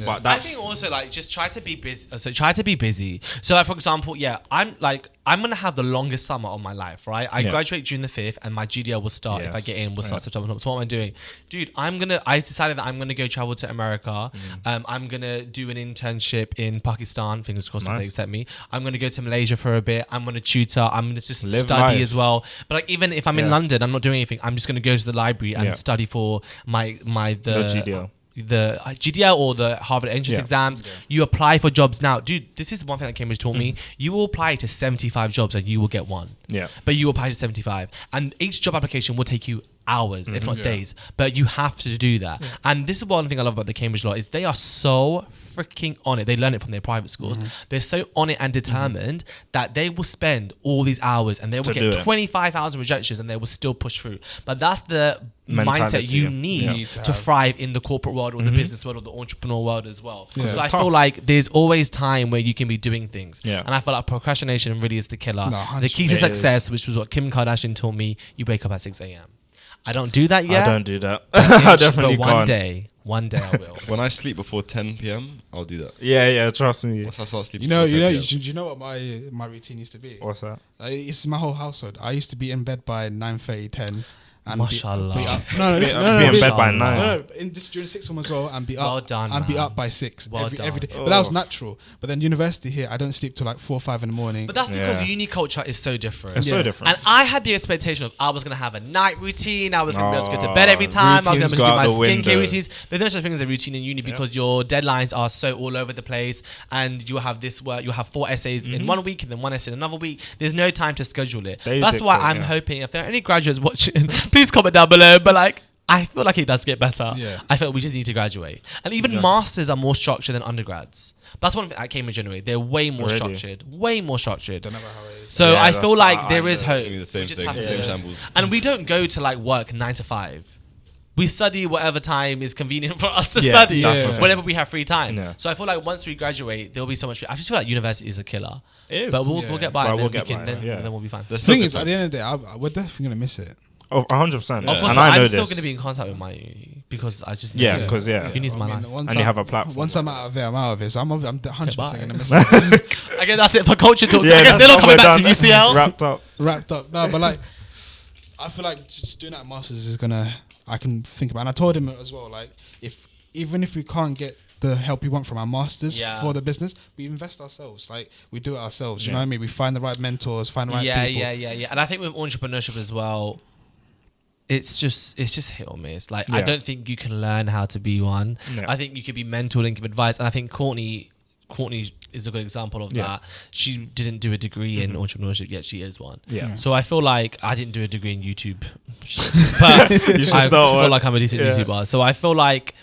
But I think also like just try to be busy. So try to be busy. So like for example, I'm gonna have the longest summer of my life, right? I graduate June the 5th, and my GDL will start if I get in. Will start September. So what am I doing, dude? I decided that I'm gonna go travel to America. I'm gonna do an internship in Pakistan. Fingers crossed if they accept me. I'm gonna go to Malaysia for a bit. I'm gonna tutor. I'm gonna just study as well. But like even if I'm in London, I'm not doing anything. I'm just gonna go to the library and study for the GDL. The GDL or the Harvard entrance exams. You apply for jobs now, dude. This is one thing that Cambridge taught me. You will apply to 75 jobs and you will get one. But you apply to 75, and each job application will take you hours, if not days. But you have to do that. And this is one thing I love about the Cambridge law is they are so freaking on it. They learn it from their private schools. They're so on it and determined that they will spend all these hours and they will get 25,000 rejections and they will still push through. But that's the mindset you need to thrive in the corporate world or the business world or the entrepreneur world as well. So I feel like there's always time where you can be doing things. And I feel like procrastination really is the killer. The key to success, which was what Kim Kardashian taught me, you wake up at 6 a.m. I don't do that yet. I don't do that. I definitely but can't. One day I will. When I sleep before 10 p.m, I'll do that. Yeah, trust me. Once I start sleeping, do you know what my routine used to be? What's that? It's my whole household. I used to be in bed by 9:30, 10. And Mashallah. be in bed by 9. No, in this during 6 form as well, and be up. Well done, and be man. up by 6 every day. Oh. But that was natural. But then university here, I don't sleep till like 4 or 5 in the morning. But that's because uni culture is so different. It's so different. And I had the expectation of I was going to have a night routine. I was going to be able to go to bed every time. I was going to do my skincare routines. There's no such thing as a routine in uni because your deadlines are so all over the place. And you have this work. You'll have 4 essays in 1 week and then 1 essay in another week. There's no time to schedule it. That's why I'm hoping if there are any graduates watching, please comment down below. But like, I feel like it does get better. I feel like we just need to graduate. And even masters are more structured than undergrads. That's one thing at Cambridge anyway. They're way more structured. Way more structured. Don't know how it is. So I feel like there is hope. The same thing, have same shambles. And we don't go to like work 9 to 5. We study whatever time is convenient for us to study whenever we have free time. So I feel like once we graduate, there'll be so much. I just feel like university is a killer. It is. But we'll get by. But and we'll then get by. then we'll be fine. The thing is, at the end of the day, we're definitely gonna miss it. 100%. Of course, And I know I'm still this. going to be in contact with my uni because I just know Yeah, because uni's my life. Once And you have a platform. Once I'm out of it, I'm out of it. So I'm 100% bye. going to miss it. Again, that's it for culture talks. Yeah, I guess they're not coming back to done. UCL. Wrapped up. Wrapped up. No, but like, I feel like just doing that masters is I can think about. And I told him as well, like, even if we can't get the help we want from our masters for the business, we invest ourselves. Like, we do it ourselves. You know what I mean? We find the right mentors, find the right people. Yeah. And I think with entrepreneurship as well, it's just hit or miss. Like, I don't think you can learn how to be one. Yeah. I think you could be mentored and give advice. And I think Courtney is a good example of that. She didn't do a degree in entrepreneurship, yet she is one. Yeah. So I feel like I didn't do a degree in YouTube, but I feel like I'm a decent YouTuber. So I feel like,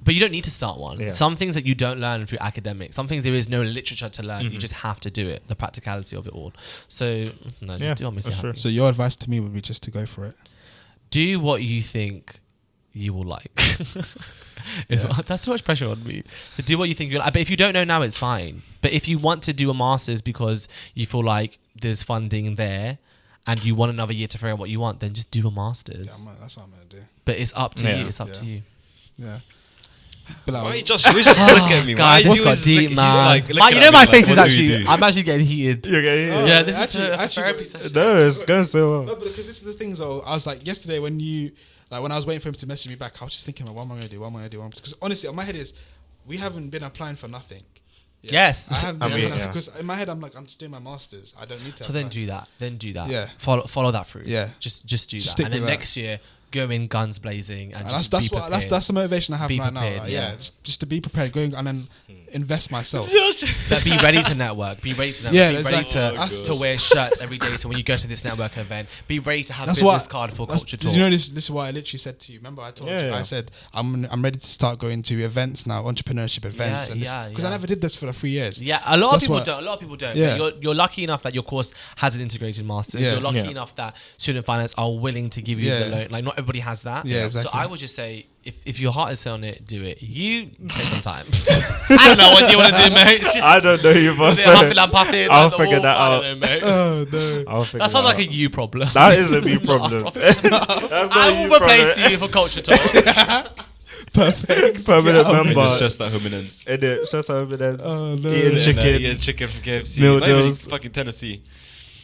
but you don't need to start one. Yeah. Some things that you don't learn through academics. Some things there is no literature to learn. You just have to do it. The practicality of it all. So no, just do what makes you happy. So your advice to me would be just to go for it. Do what you think you will like. That's too much pressure on me. To do what you think you'll like. But if you don't know now, it's fine. But if you want to do a master's because you feel like there's funding there and you want another year to figure out what you want, then just do a master's. Yeah, that's what I'm going to do. But it's up to you. It's up to you. Yeah. But like, Why Josh always just look at me? God, Why this got deep, man. Like, You know my face is actually, I'm actually getting heated. Yeah. Yeah, this is Actually, a therapy session. No, it's going so well. No, but because this is the thing. So I was like, yesterday when I was waiting for him to message me back, I was just thinking, what am I going to do? Because honestly, on my head is, we haven't been applying for nothing. Yeah. Yes. I haven't been because in my head I'm like, I'm just doing my masters. I don't need to. So then do that. Yeah. Follow that through. Yeah. Just do Just that. stick And then with that. next year, go in guns blazing and just that's be what prepared. that's the motivation I have Be right now. prepared, Like, yeah. just to be prepared, going and then invest myself. But be ready to network. Be ready to network. Yeah, be ready exactly. to wear shirts every day. So when you go to this network event, be ready to have That's business what- card for That's- culture did talk. you know this is what I literally said to you? Remember I told you? Yeah. I said I'm ready to start going to events now, entrepreneurship events, because I never did this for the 3 years. Yeah, a lot So of that's people what- don't. A lot of people don't. Yeah. But you're lucky enough that your course has an integrated masters. Yeah. You're lucky Yeah. got enough that student finance are willing to give you the loan. Like, not everybody has that. Yeah, exactly. So I would just say, if your heart is set on it, do it. You take some time. I don't know what you want to do, mate. I don't know you, boss. Was it huffing and puffing? I'll like the figure wolf? that I out. don't know, mate. Oh no. I'll figure That sounds that like a you problem. That is a me It's not problem. our That's not I a you will replace problem. you for culture talk. Perfect. Permanent member. It's just that hominins. In it, just over there. Oh no. Eating chicken. Eating chicken from KFC. Meal Not even deals. fucking Tennessee.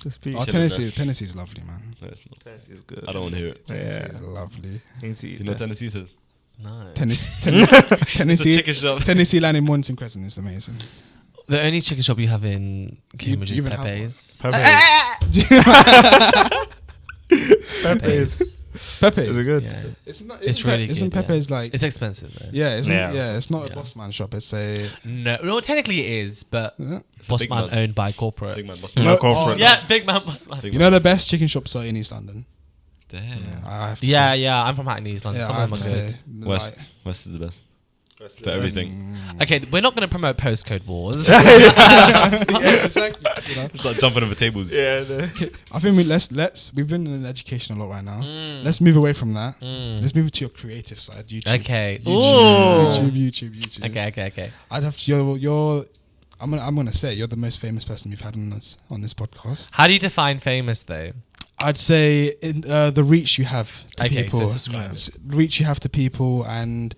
Just be Oh, Tennessee is lovely, man. No, it's not. Tennessee is good. I don't want to hear it. Tennessee is lovely. You know what Tennessee says? No. Tennessee, It's a chicken shop. Tennessee land in Mornington Crescent is amazing. The only chicken shop you have in Cambridge you is even have Pepe's. Pepe's. Pepe's. Is it good? Yeah. It's It's really Isn't good, Pepe's like? It's expensive though. Yeah, isn't Yeah. yeah. It's not Yeah. a boss man shop. It's a No, technically it is, but yeah. boss big man man. owned by corporate. Big man, boss You man. know, corporate. Yeah, big man, boss man. Big You man. know the best chicken shops are in East London. Damn. I have to Yeah, say. yeah. I'm from Hackney, East London. Yeah, Some I of have them to are good. say. West. Like, West is the best. For everything. Okay, we're not going to promote postcode wars. yeah, exactly. You know? It's like jumping over tables. Yeah. No. I think we've been in education a lot right now. Let's move away from that. Let's move to your creative side. YouTube. Okay. YouTube. Okay. I'd have to. You're. I'm gonna say you're the most famous person we've had on this podcast. How do you define famous though? I'd say the reach you have to Okay, people, so subscribers. reach you have to people, and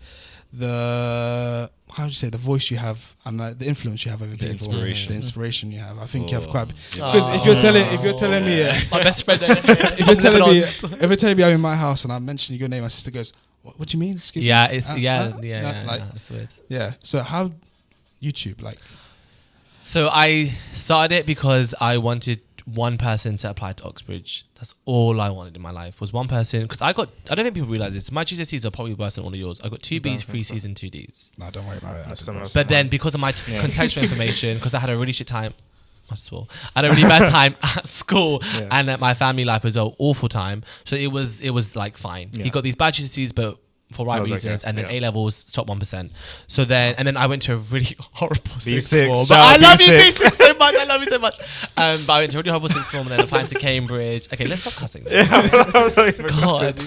the how do you say the voice you have and the influence you have over people, inspiration. the inspiration you have. I think you have Oh. quite because if you're telling me My best friend. if you're telling me I'm in my house and I'm mentioning your name, my sister goes, "What do you mean?" Excuse me. Yeah, it's Like, that's weird. yeah. So how YouTube like? So I started it because I wanted one person to apply to Oxbridge. That's all I wanted in my life was one person. Because I don't think people realize this. My GCSEs are probably worse than all of yours. I got 2 Bs, 3 Cs, and 2 Ds. No, don't worry about it. That's similar. But then because of my contextual information, because I had a really shit time, I had a really bad time at school and at my family life was an awful time. So it was like fine. Yeah. He got these bad GCSEs, but for right was reasons, okay, and then yeah. A levels top 1%. So then, and then I went to a really horrible sixth B6, form. But shout I out love you, B6. B6, so much. I love you so much. But I went to a really horrible sixth form, and then applied to Cambridge. Okay, let's stop cussing. God.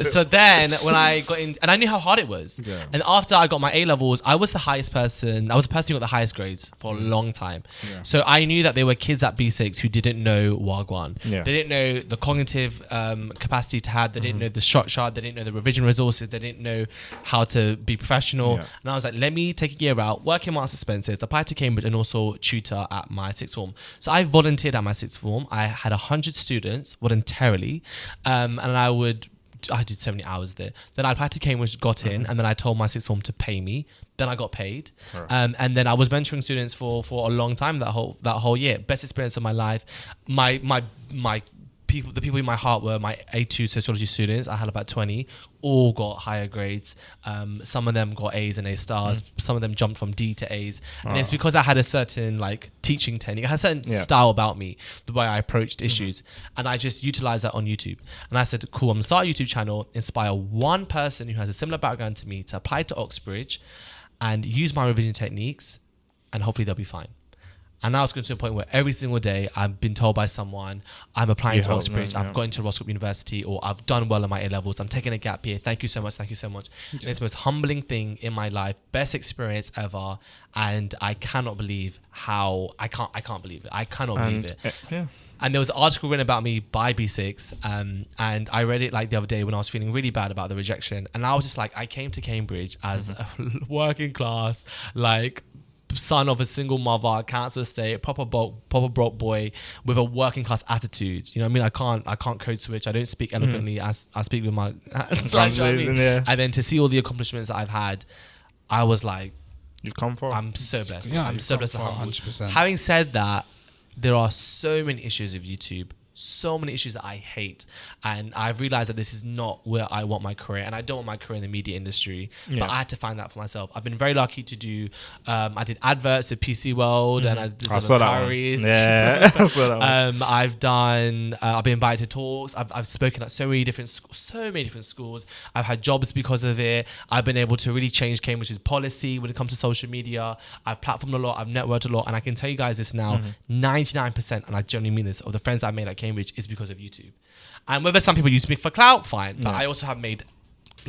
So then when I got in, and I knew how hard it was. Yeah. And after I got my A levels, I was the highest person. I was the person who got the highest grades for a long time. Yeah. So I knew that there were kids at B6 who didn't know Wagwan. Yeah. They didn't know the cognitive capacity to have. They didn't know the shot. They didn't know the revision resources. They didn't know how to be professional. Yeah. And I was like, let me take a year out, work in master expenses, apply to Cambridge, and also tutor at my sixth form. So I volunteered at my sixth form. I had 100 students voluntarily, and I did so many hours there. Then I applied to Cambridge, got in, and then I told my sixth form to pay me. Then I got paid, and then I was mentoring students for a long time that whole year. Best experience of my life. My people, the people in my heart were my A2 sociology students. I had about 20, all got higher grades. Some of them got A's and A stars. Some of them jumped from D to A's. And it's because I had a certain teaching technique. I had a certain style about me, the way I approached issues. And I just utilized that on YouTube. And I said, cool, I'm gonna start a YouTube channel, inspire one person who has a similar background to me to apply to Oxbridge and use my revision techniques, and hopefully they'll be fine. And now it's going to a point where every single day I've been told by someone, I'm applying to Oxbridge, I've got into Roscoe University, or I've done well on my A levels, I'm taking a gap year. Thank you so much. And it's the most humbling thing in my life, best experience ever. And I cannot believe I can't believe it. I cannot believe it. Yeah. And there was an article written about me by B6, and I read it the other day when I was feeling really bad about the rejection. And I was just like, I came to Cambridge as a working class, son of a single mother, council estate, proper broke boy with a working class attitude. You know what I mean? I can't code switch. I don't speak eloquently. I speak with my hands. You know what I mean? Yeah. And then to see all the accomplishments that I've had, I was like, You've come far. I'm so blessed. Yeah, I'm you've so come blessed. and far, humbled. 100%. Having said that, there are so many issues with YouTube. So many issues that I hate, and I've realized that this is not where I want my career, and I don't want my career in the media industry. But I had to find that for myself. I've been very lucky to do. I did adverts at PC World, and I did some inquiries. Yeah, I saw that one. I've done. I've been invited to talks. I've spoken at so many different schools. I've had jobs because of it. I've been able to really change Cambridge's policy when it comes to social media. I've platformed a lot. I've networked a lot, and I can tell you guys this now: 99%, and I genuinely mean this, of the friends I've made at Cambridge is because of YouTube. And whether some people use me for clout, fine, but I also have made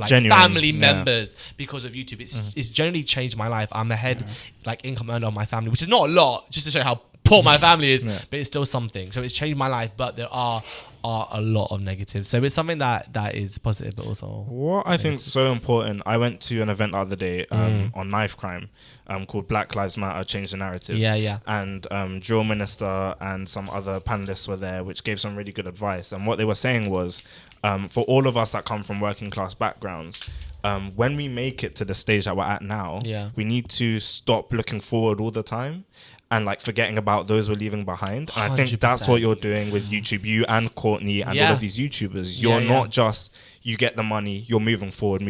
Genuine, family members because of YouTube. It's generally changed my life. I'm the head income earner of my family, which is not a lot, just to show how poor my family is, but it's still something. So it's changed my life, but there are a lot of negatives. So it's something that is positive, but also what I think is so important. I went to an event the other day on knife crime called Black Lives Matter, Change the Narrative. Yeah. And Drill Minister and some other panelists were there, which gave some really good advice. And what they were saying was, for all of us that come from working class backgrounds, when we make it to the stage that we're at now, we need to stop looking forward all the time and forgetting about those we're leaving behind. And I think that's what you're doing with YouTube. You and Courtney and all of these YouTubers. You're not just, you get the money, you're moving forward.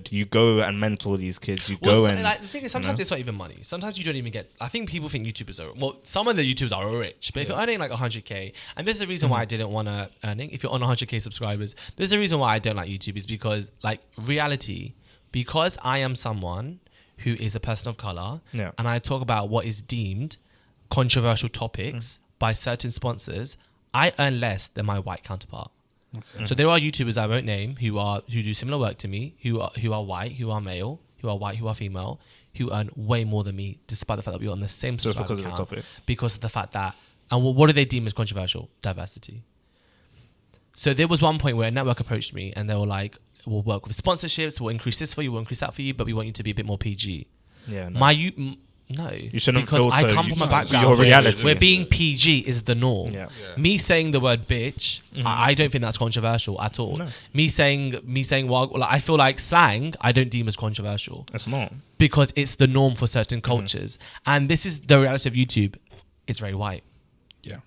You go and mentor these kids. You go and... the thing is, sometimes it's not even money. Sometimes you don't even get... I think people think YouTubers are... Well, some of the YouTubers are rich. But if you're earning 100K... And there's a reason why I didn't want to earning. If you're on 100K subscribers, there's a reason why I don't like YouTube, is because, reality, because I am someone who is a person of color, and I talk about what is deemed controversial topics by certain sponsors, I earn less than my white counterpart. So there are YouTubers I won't name who do similar work to me, who are white, who are male, who are white, who are female, who earn way more than me, despite the fact that we're on the same subscriber because count, of the topics. because of the fact that, and what do they deem as controversial? Diversity. So there was one point where a network approached me and they were like, we'll work with sponsorships, we'll increase this for you, we'll increase that for you, but we want you to be a bit more PG. Yeah, no. No, You shouldn't because I filter come from a your background reality. where being PG is the norm. Yeah. Me saying the word bitch, I don't think that's controversial at all. No. Me saying I feel like slang, I don't deem as controversial It's not. because it's the norm for certain cultures. And this is the reality of YouTube. It's very white. Yeah.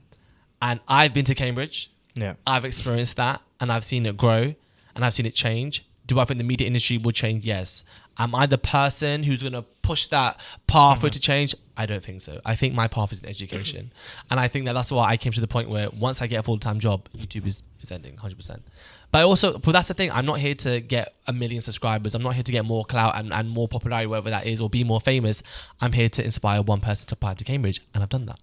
And I've been to Cambridge. Yeah. I've experienced that, and I've seen it grow, and I've seen it change. Do I think the media industry will change? Yes. Am I the person who's going to push that path for it to change? I don't think so. I think my path is in education. And I think that's why I came to the point where once I get a full-time job, YouTube is ending 100%. But that's the thing. I'm not here to get 1 million subscribers. I'm not here to get more clout and more popularity, whatever that is, or be more famous. I'm here to inspire one person to apply to Cambridge, and I've done that.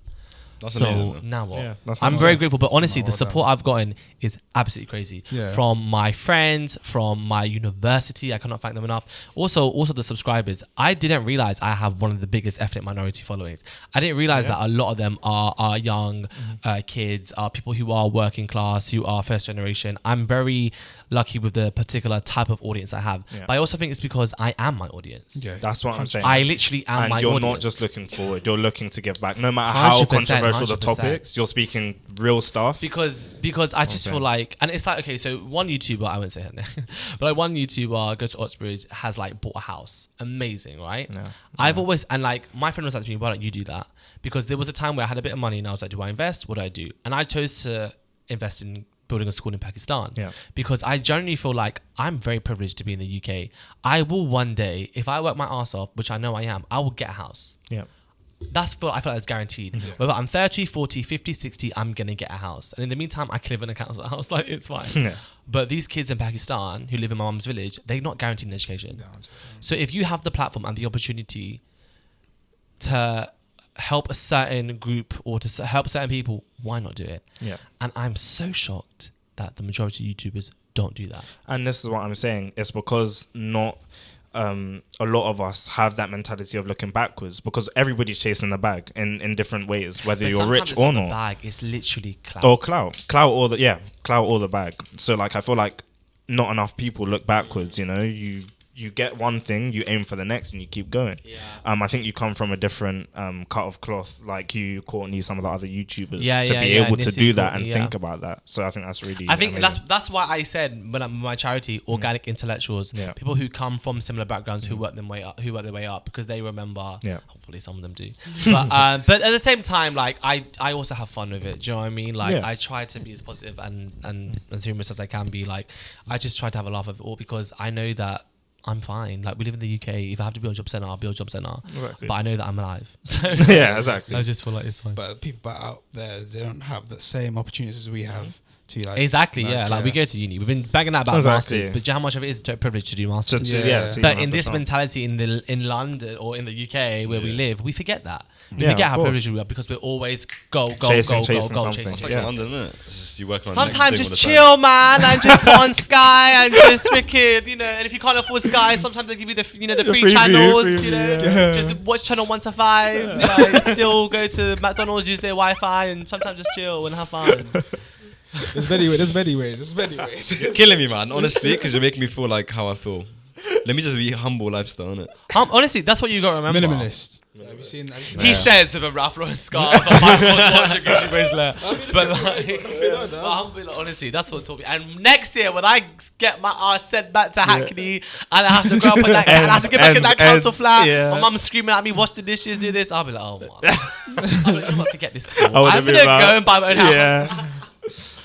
That's so amazing. now what? Yeah, that's I'm amazing. very grateful, but honestly, the support I've gotten is absolutely crazy. Yeah. From my friends, from my university, I cannot thank them enough. Also the subscribers. I didn't realize I have one of the biggest ethnic minority followings. I didn't realize that a lot of them are young kids, are people who are working class, who are first generation. I'm very lucky with the particular type of audience I have. Yeah. But I also think it's because I am my audience. Yeah. That's what I'm saying. I literally am and my you're audience. not just looking forward, you're looking to give back. No matter how 100%, controversial the 100%. topics, you're speaking real stuff. Because I just feel like, and it's like, okay, so one YouTuber, I won't say her name, but like one YouTuber, goes to Oxbridge, has like bought a house. Amazing, right? Yeah. I've always, and like my friend was like to me, why don't you do that? Because there was a time where I had a bit of money and I was like, do I invest? What do I do? And I chose to invest in building a school in Pakistan. Yeah. Because I generally feel like I'm very privileged to be in the UK. I will one day, if I work my ass off, which I know I am, I will get a house. Yeah. I feel like that's guaranteed. Whether I'm 30, 40, 50, 60, I'm going to get a house. And in the meantime, I can live in a council house. Like, it's fine. Yeah. But these kids in Pakistan who live in my mum's village, they're not guaranteed an education. So if you have the platform and the opportunity to help a certain group or to help certain people, why not do it? Yeah. And I'm so shocked that the majority of YouTubers don't do that. And this is what I'm saying. It's because not a lot of us have that mentality of looking backwards, because everybody's chasing the bag in different ways, whether But you're sometimes rich it's or not not. the bag, it's literally clout. Or clout or the bag. So like, I feel like not enough people look backwards. You know, you get one thing, you aim for the next, and you keep going. Yeah. I think you come from a different cut of cloth, like you, Courtney, some of the other YouTubers, Yeah, to yeah, be yeah, able to Nissi, do that Courtney, and think about that. So I think that's really. I think amazing. that's why I said when I'm my charity, organic intellectuals, Yeah. people who come from similar backgrounds, who work their way up, because they remember. Yeah. Hopefully, some of them do. But at the same time, like I also have fun with it. Do you know what I mean? Like Yeah. I try to be as positive and as humorous as I can be. Like I just try to have a laugh of it all, because I know that I'm fine. Like we live in the UK. If I have to be on job centre, I'll be on job centre. Exactly. But I know that I'm alive. So Yeah, exactly. I just feel like it's fine. But people out there, they don't have the same opportunities as we have to like. Exactly, yeah. Like we go to uni. We've been banging out about Exactly. masters, but do you know how much of it is a privilege to do masters? Yeah. But in this mentality in London or in the UK where we live, we forget that. We Yeah, forget of how course. privileged we are, because we're always go, Chasing chasing something. something. Yeah. London, isn't it? It's just you working on Sometimes the just next thing all chill, man, and just put on Sky and just wicked, you know. And if you can't afford Sky, sometimes they give you the free preview, channels, you preview, know. yeah. Just watch channel 1 to 5. Like, still go to McDonald's, use their Wi-Fi, and sometimes just chill and have fun. There's many ways. You're killing me, man. Honestly, because you're making me feel like how I feel. Let me just be humble lifestyle, innit? Honestly, that's what you got to remember. Minimalist. Have you seen He says with a Ralph Lauren scarf and Michael's watching Gucci bracelet. But like, honestly, that's what taught me. And next year, when I get my ass sent back to Hackney and I have to go up and I have to get back in that council flat, my mum's screaming at me, wash the dishes, do this. I'll be like, oh my God. I'll be like, you might forget this school. I'm gonna go and buy my own house. Yeah.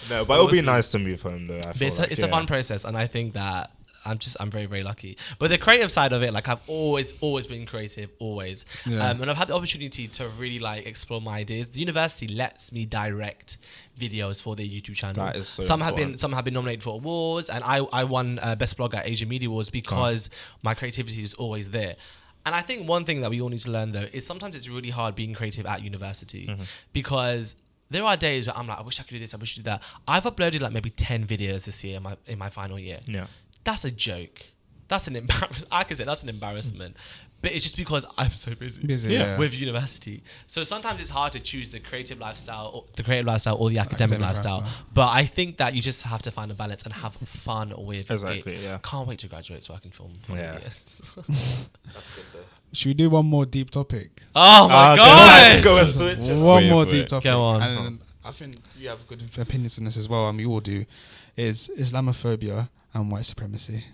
No, but it'll be nice to move home though. I feel But it's a fun process, and I think that I'm very, very lucky. But the creative side of it, like I've always been creative, always. Yeah. And I've had the opportunity to really like explore my ideas. The university lets me direct videos for their YouTube channel. That is so some important. have been nominated for awards, and I won Best Blogger at Asian Media Awards because my creativity is always there. And I think one thing that we all need to learn though is sometimes it's really hard being creative at university because there are days where I'm like, I wish I could do this, I wish I could do that. I've uploaded like maybe 10 videos this year in my final year. Yeah. That's a joke. That's an embarrassment. I can say that's an embarrassment. But it's just because I'm so busy Yeah. with university. So sometimes it's hard to choose the creative lifestyle or the academic lifestyle. But I think that you just have to find a balance and have fun with Exactly, it. yeah. Can't wait to graduate so I can film years. Should we do one more deep topic? Oh my God! Go and switch. One more deep topic. Go on. And I think you have good opinions on this as well, and we all do. Is Islamophobia and white supremacy,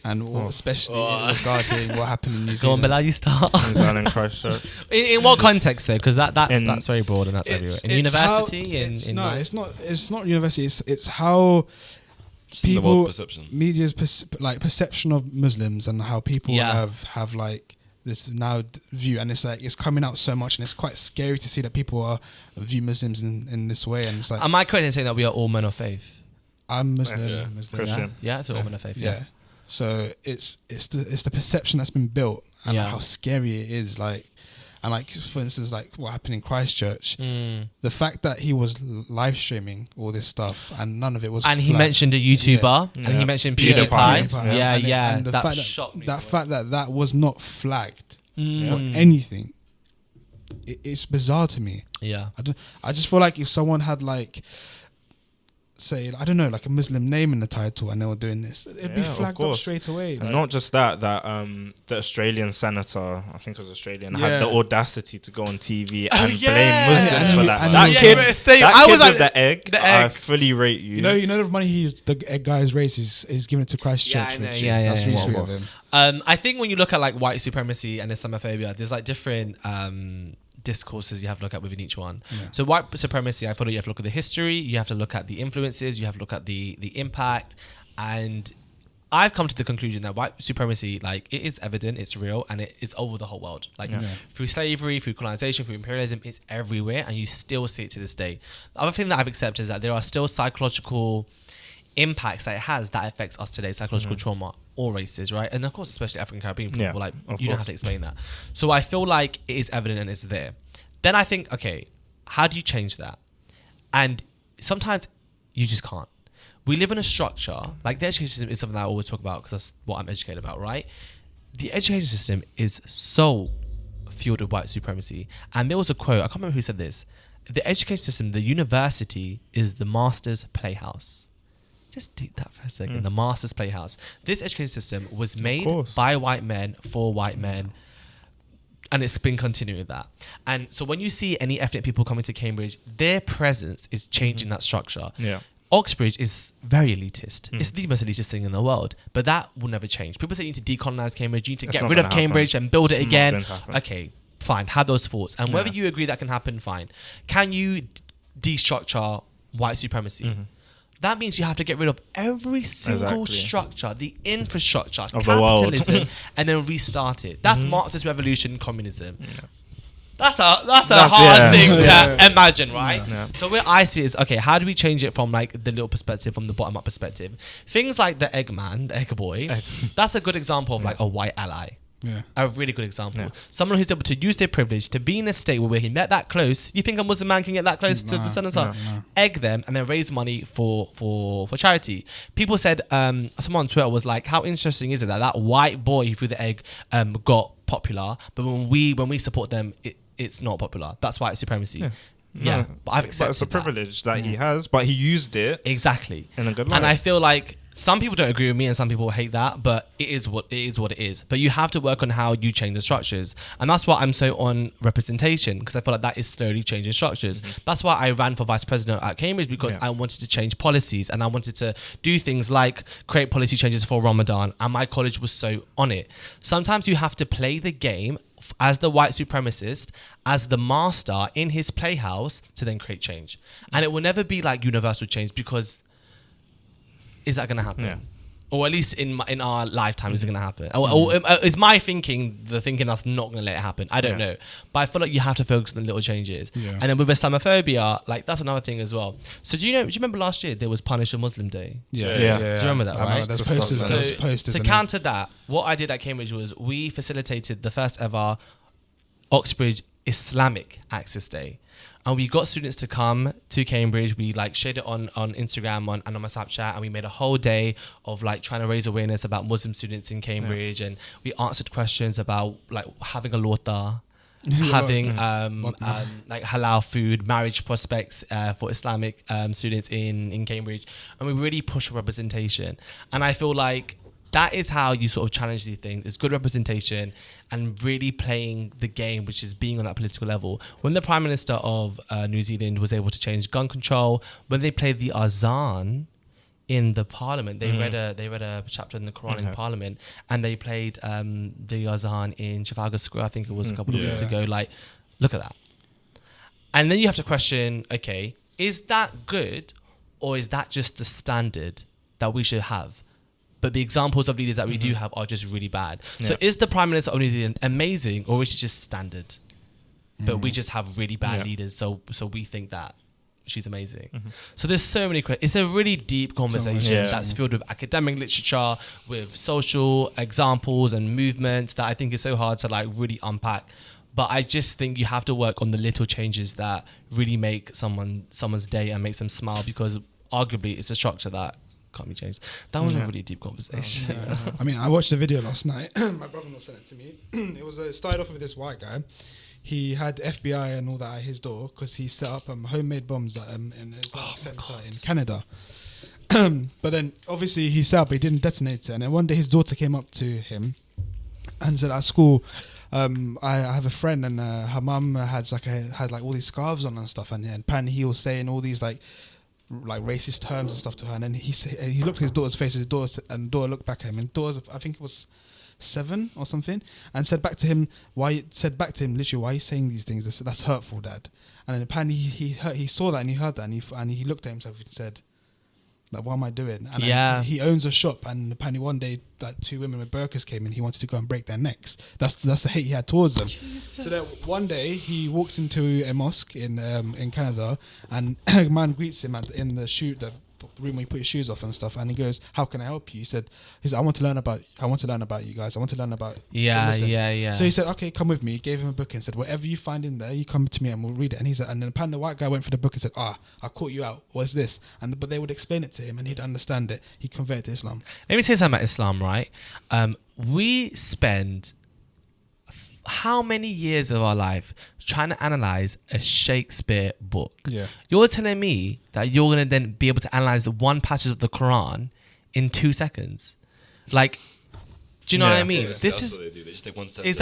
and especially regarding what happened in New Go on, Zealand. Bilal, you start. New Zealand Christchurch. In what context though? Because that's very broad and that's everywhere. In university, it's not university. It's how Just in the world people, perception. media's perception of Muslims and how people have like view, and it's like it's coming out so much, and it's quite scary to see that people view Muslims in this way. And it's like, am I correct in saying that we are all men of faith? I'm Muslim, Christian. Yeah, so all men of faith. Yeah. So it's the perception that's been built, and like how scary it is. Like, and like for instance, like what happened in Christchurch, the fact that he was live streaming all this stuff and none of it was. And he mentioned a YouTuber, and he mentioned PewDiePie. And the that fact shocked me. that fact that was not flagged for anything, it's bizarre to me. Yeah, I just feel like if someone had like, say, I don't know, like a Muslim name in the title, and they were doing this, it'd be flagged up straight away. And not just that the Australian senator, I think it was Australian, had the audacity to go on TV and blame Muslims for that. That kid with the egg, I fully rate you. You know the money the egg guy's raised is given it to Christchurch. That's really sweet of him. I think when you look at like white supremacy and Islamophobia, there's like different discourses you have to look at within each one. So white supremacy, I feel like you have to look at the history, you have to look at the influences, you have to look at the impact, and I've come to the conclusion that white supremacy, like, it is evident, it's real, and it is over the whole world. Like through slavery, through colonization, through imperialism, it's everywhere, and you still see it to this day. The other thing that I've accepted is that there are still psychological impacts that it has that affects us today, psychological trauma, all races, right? And of course, especially African Caribbean people, like, you don't have to explain that. So I feel like it is evident and it's there. Then I think, okay, how do you change that? And sometimes you just can't. We live in a structure, like the education system is something that I always talk about because that's what I'm educated about, right? The education system is so fueled with white supremacy. And there was a quote, I can't remember who said this. The education system, the university is the master's playhouse. Just deep that for a second. The master's playhouse. This education system was made by white men for white men, and it's been continuing with that. And so when you see any ethnic people coming to Cambridge, their presence is changing that structure. Oxbridge is very elitist. It's the most elitist thing in the world, but that will never change. People say you need to decolonize Cambridge, you need to get rid of Cambridge and build it again. Okay, fine, have those thoughts. And whether you agree that can happen, fine. Can you destructure white supremacy? That means you have to get rid of every single structure, the infrastructure, of capitalism, and then restart it. That's Marxist revolution, communism. That's a hard thing to imagine, right? So where I see it is, okay, how do we change it from like the little perspective, from the bottom up perspective? Things like the egg man, the egg boy, that's a good example of like a white ally. A really good example. Someone who's able to use their privilege to be in a state where he met that close. You think a Muslim man can get that close to the son and son? Egg them and then raise money for charity. People said, someone on Twitter was like, how interesting is it that white boy who threw the egg got popular, but when we support them, it's not popular. That's white supremacy. But I've accepted it's a privilege that he has, but he used it exactly in a good light. And I feel like some people don't agree with me and some people hate that, but it is what it is. But you have to work on how you change the structures. And that's why I'm so on representation, because I feel like that is slowly changing structures. That's why I ran for vice president at Cambridge, because I wanted to change policies and I wanted to do things like create policy changes for Ramadan, and my college was so on it. Sometimes you have to play the game as the white supremacist, as the master in his playhouse, to then create change. And it will never be like universal change, because is that going to happen? Or at least in our lifetime, is it going to happen? Or is my thinking the thinking that's not going to let it happen? I don't know. But I feel like you have to focus on the little changes. And then with Islamophobia, like, that's another thing as well. So do you remember last year there was Punish a Muslim Day? Do you remember that, right? There's posters. To counter that, what I did at Cambridge was we facilitated the first ever Oxbridge Islamic Access Day. And we got students to come to Cambridge. We like shared it on Instagram and on my Snapchat, and we made a whole day of like trying to raise awareness about Muslim students in Cambridge, and we answered questions about like having a lota, having like halal food, marriage prospects for Islamic students in Cambridge, and we really push for representation. And I feel like that is how you sort of challenge these things. It's good representation and really playing the game, which is being on that political level. When the Prime Minister of New Zealand was able to change gun control, when they played the azan in the Parliament, they read a chapter in the Quran in Parliament, and they played the azan in Trafalgar Square, I think it was a couple of weeks ago. Like, look at that. And then you have to question, okay, is that good, or is that just the standard that we should have? but the examples of leaders that we do have are just really bad. So is the Prime Minister only amazing, or is she just standard? But we just have really bad leaders, so we think that she's amazing. So there's so many it's a really deep conversation that's filled with academic literature, with social examples and movements that I think is so hard to like really unpack. But I just think you have to work on the little changes that really make someone's day and makes them smile, because arguably it's a structure that can't be changed. That was a really deep conversation. I mean, I watched the video last night. My brother-in-law sent it to me. It started off with this white guy. He had FBI and all that at his door because he set up homemade bombs in his center in Canada. But then obviously he set up, but he didn't detonate it. And then one day his daughter came up to him and said, at school, I have a friend and her mum had all these scarves on and stuff, and apparently he was saying all these like racist terms and stuff to her. And then he looked at his daughter's face, and daughter looked back at him, and daughter, I think it was 7 or something, and said back to him, literally, why are you saying these things? That's hurtful, Dad. And then apparently he saw that and he heard that, and he looked at himself and said, like, what am I doing? And he owns a shop, and apparently one day like 2 women with burqas came in. He wanted to go and break their necks. That's the hate he had towards them. Jesus. So then one day he walks into a mosque in Canada, and a man greets him in the room where you put your shoes off and stuff, and he goes, "How can I help you?" He said, "I want to learn about you guys. I want to learn about the Muslims." So he said, "Okay, come with me." He gave him a book and said, "Whatever you find in there, you come to me and we'll read it." And he said, and then apparently the white guy went for the book and said, "I caught you out. What's this?" But they would explain it to him and he'd understand it. He converted to Islam. Let me say something about Islam, right? We spend how many years of our life trying to analyze a Shakespeare book? Yeah. You're telling me that you're going to then be able to analyze the one passage of the Quran in 2 seconds? Like, do you know what I mean? This is what they do. They just take one sentence.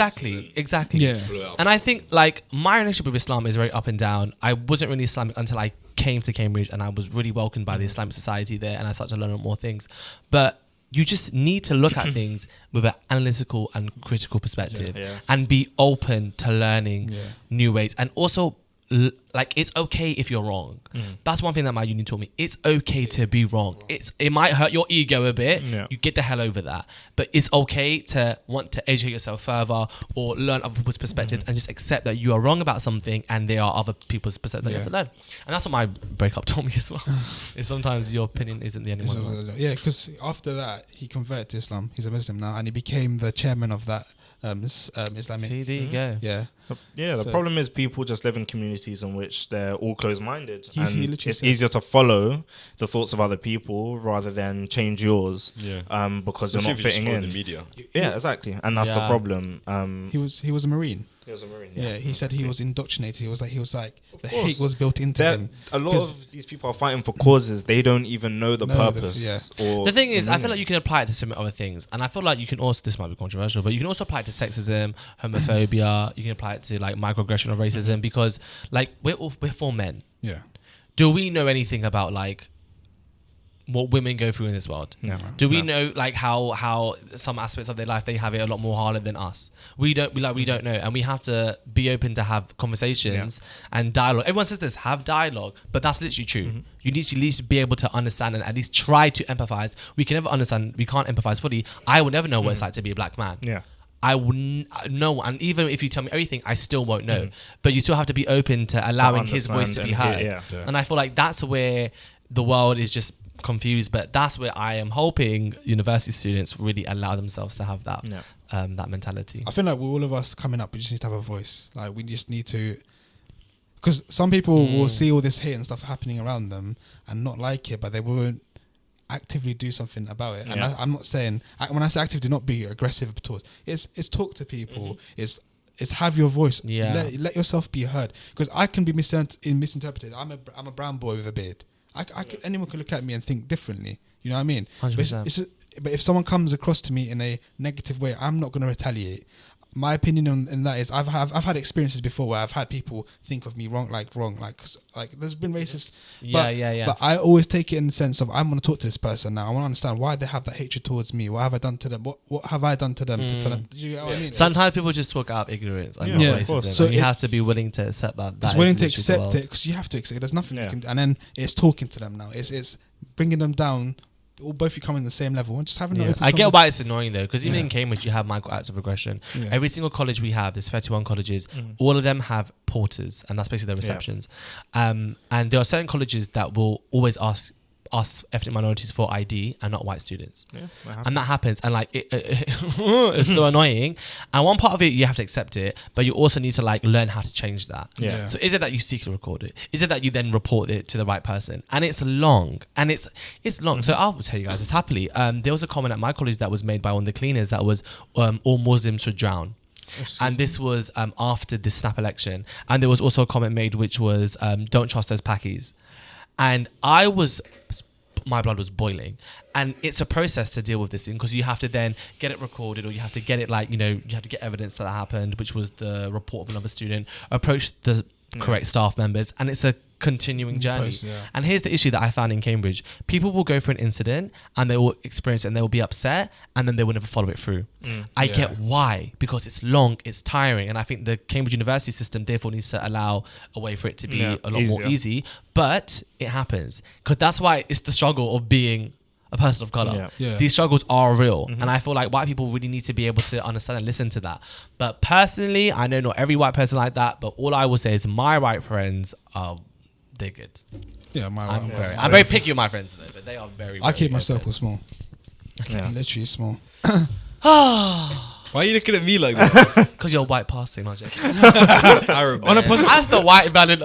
Exactly. Yeah. And I think like my relationship with Islam is very up and down. I wasn't really Islamic until I came to Cambridge, and I was really welcomed by the Islamic society there, and I started to learn more things. But you just need to look at things with an analytical and critical perspective, and be open to learning new ways. And also, like, it's okay if you're wrong. That's one thing that my uni taught me. It's okay to be wrong. It might hurt your ego a bit. You get the hell over that. But it's okay to want to educate yourself further or learn other people's perspectives, and just accept that you are wrong about something and there are other people's perspectives that you have to learn. And that's what my breakup taught me as well. Is sometimes your opinion isn't the only one. Yeah, because after that, he converted to Islam. He's a Muslim now, and he became the chairman of that Islamic. See, there you go. The problem is people just live in communities in which they're all closed-minded, and it's easier to follow the thoughts of other people rather than change yours. Because you're not fitting in. The media. Yeah, exactly, and that's the problem. He was a Marine. He was a Marine. He said he was indoctrinated. He was like the hate was built into him. A lot of these people are fighting for causes they don't even know the purpose. The thing is, I feel like you can apply it to so many other things, and I feel like you can also, this might be controversial, but you can also apply it to sexism, homophobia. You can apply it to like microaggression or racism, because like we're 4 men. Yeah. Do we know anything about like what women go through in this world? Do we know like how some aspects of their life they have it a lot more harder than us? We don't know, and we have to be open to have conversations and dialogue. Everyone says this, have dialogue, but that's literally true. You need to at least be able to understand and at least try to empathize. We can never understand, we can't empathize fully. I will never know what it's like to be a black man. I wouldn't know, and even if you tell me everything, I still won't know. But you still have to be open to allowing his voice to be heard. And I feel like that's where the world is just confused, but that's where I am hoping university students really allow themselves to have that that mentality. I feel like with all of us coming up, we just need to have a voice. Like, we just need to, because some people will see all this hate and stuff happening around them and not like it, but they won't actively do something about it. And I'm not saying, when I say active, do not be aggressive towards. It's talk to people. It's have your voice. Let yourself be heard. Because I can be misinterpreted. I'm a brown boy with a beard. Anyone can look at me and think differently. You know what I mean? 100%. But if someone comes across to me in a negative way, I'm not going to retaliate. My opinion on that is I've had experiences before where I've had people think of me wrong. Like there's been racist. But I always take it in the sense of, I'm going to talk to this person now. I want to understand why they have that hatred towards me. What have I done to them? What have I done to them? For them? Do you know what I mean? Sometimes people just talk out of ignorance and not racism. So you have to be willing to accept that. It's willing to accept it, because you have to accept it. There's nothing you can. And then it's talking to them now. It's bringing them down all both you come in the same level and just having an open I get why it's annoying though, because even in Cambridge you have micro acts of regression. Every single college we have, there's 31 colleges, all of them have porters, and that's basically their receptions. And there are certain colleges that will always ask us ethnic minorities for ID and not white students. And that happens, and like it's so annoying. And one part of it, you have to accept it, but you also need to like learn how to change that. So is it that you secretly record it? Is it that you then report it to the right person? And it's long, and it's long. So I'll tell you guys this happily. There was a comment at my college that was made by one of the cleaners that was all Muslims should drown. And this was after the snap election. And there was also a comment made which was don't trust those packies. And my blood was boiling. And it's a process to deal with this thing, because you have to then get it recorded, or you have to get it you have to get evidence that happened, which was the report of another student, approach the correct staff members, and it's a continuing journey. And here's the issue that I found in Cambridge. People will go for an incident and they will experience it and they will be upset, and then they will never follow it through. I get why, because it's long, it's tiring, and I think the Cambridge University system therefore needs to allow a way for it to be a lot more easy, but it happens, because that's why it's the struggle of being a person of color. These struggles are real, and I feel like white people really need to be able to understand and listen to that. But personally, I know not every white person like that, but all I will say is my white friends are, they're good. I'm very picky with my friends though, but they are very. I keep my circle small. Literally small. Why are you looking at me like that? Because you're white passing, not joking. That's the white man.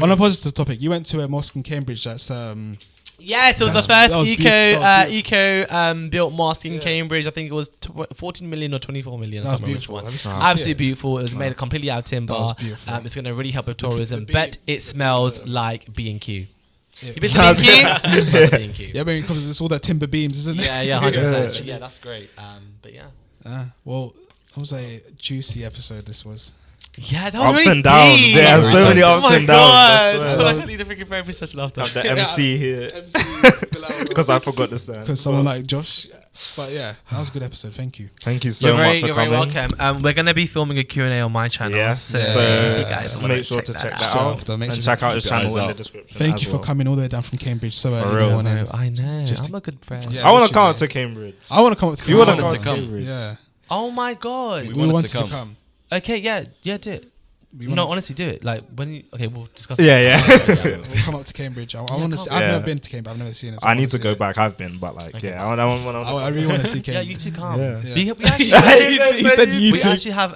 On a positive topic, you went to a mosque in Cambridge that's Yes, it was the first eco built mosque in Cambridge. I think it was 14 million or 24 million. That was beautiful. Absolutely beautiful. It was made completely out of timber. It's going to really help with tourism, but it smells like B&Q. You've been to B&Q? Yeah, because it's all that timber beams, isn't it? Yeah, 100%. Yeah, that's great. But yeah. Well, that was a juicy episode. This was. Yeah, that was ups really and downs. deep. Yeah, so many ups and downs. I feel like I need a freaking therapy session after. Have the MC here because I forgot this. Because someone like Josh. But yeah, that was a good episode. Thank you. Thank you so much for you're coming. very welcome. We're gonna be filming a Q&A on my channel. Yeah, so you guys make sure to check that out. And check out his channel in the description. Thank you for coming all the way down from Cambridge so early. I know. I'm a good friend. I want to come up to Cambridge. I want to come up to Cambridge. You want to come? Yeah. Oh my god. We wanted to come. Okay, yeah, do it. No, honestly, do it. Like when you we'll discuss. Yeah. We'll come up to Cambridge. I want to see. I've never been to Cambridge. I've never seen it. I need to go back. I've been, but I really want to see Cambridge. Yeah, you two come. Yeah. We actually, we actually have.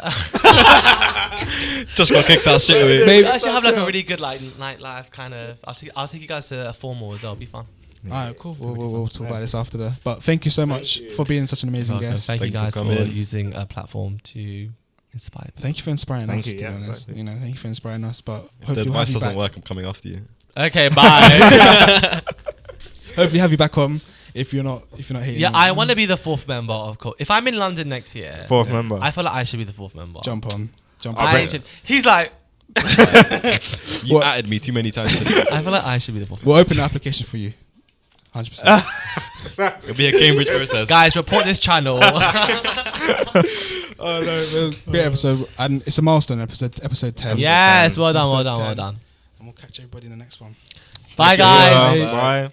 Just got kicked out straight away. We actually have like a really good like nightlife kind of. I'll take you guys to a formal as well. It'll be fun. Alright, cool. We'll talk about this after that. But thank you so much for being such an amazing guest. Thank you guys for using a platform to inspire. Thank you for inspiring us. To be honest, thank you for inspiring us. But if the advice doesn't work, I'm coming after you. Okay, bye. Hopefully, have you back on. If you're not here. Yeah, I want to be the fourth member of course. If I'm in London next year, fourth member. I feel like I should be the fourth member. Jump on. He's like. You added me too many times today. I feel like I should be the fourth. We'll open an application for you. 100%. It'll be a Cambridge process. Guys, report this channel. Oh no, it was a great episode, and it's a milestone episode 10. Yes, well done. And we'll catch everybody in the next one. Bye guys. Bye.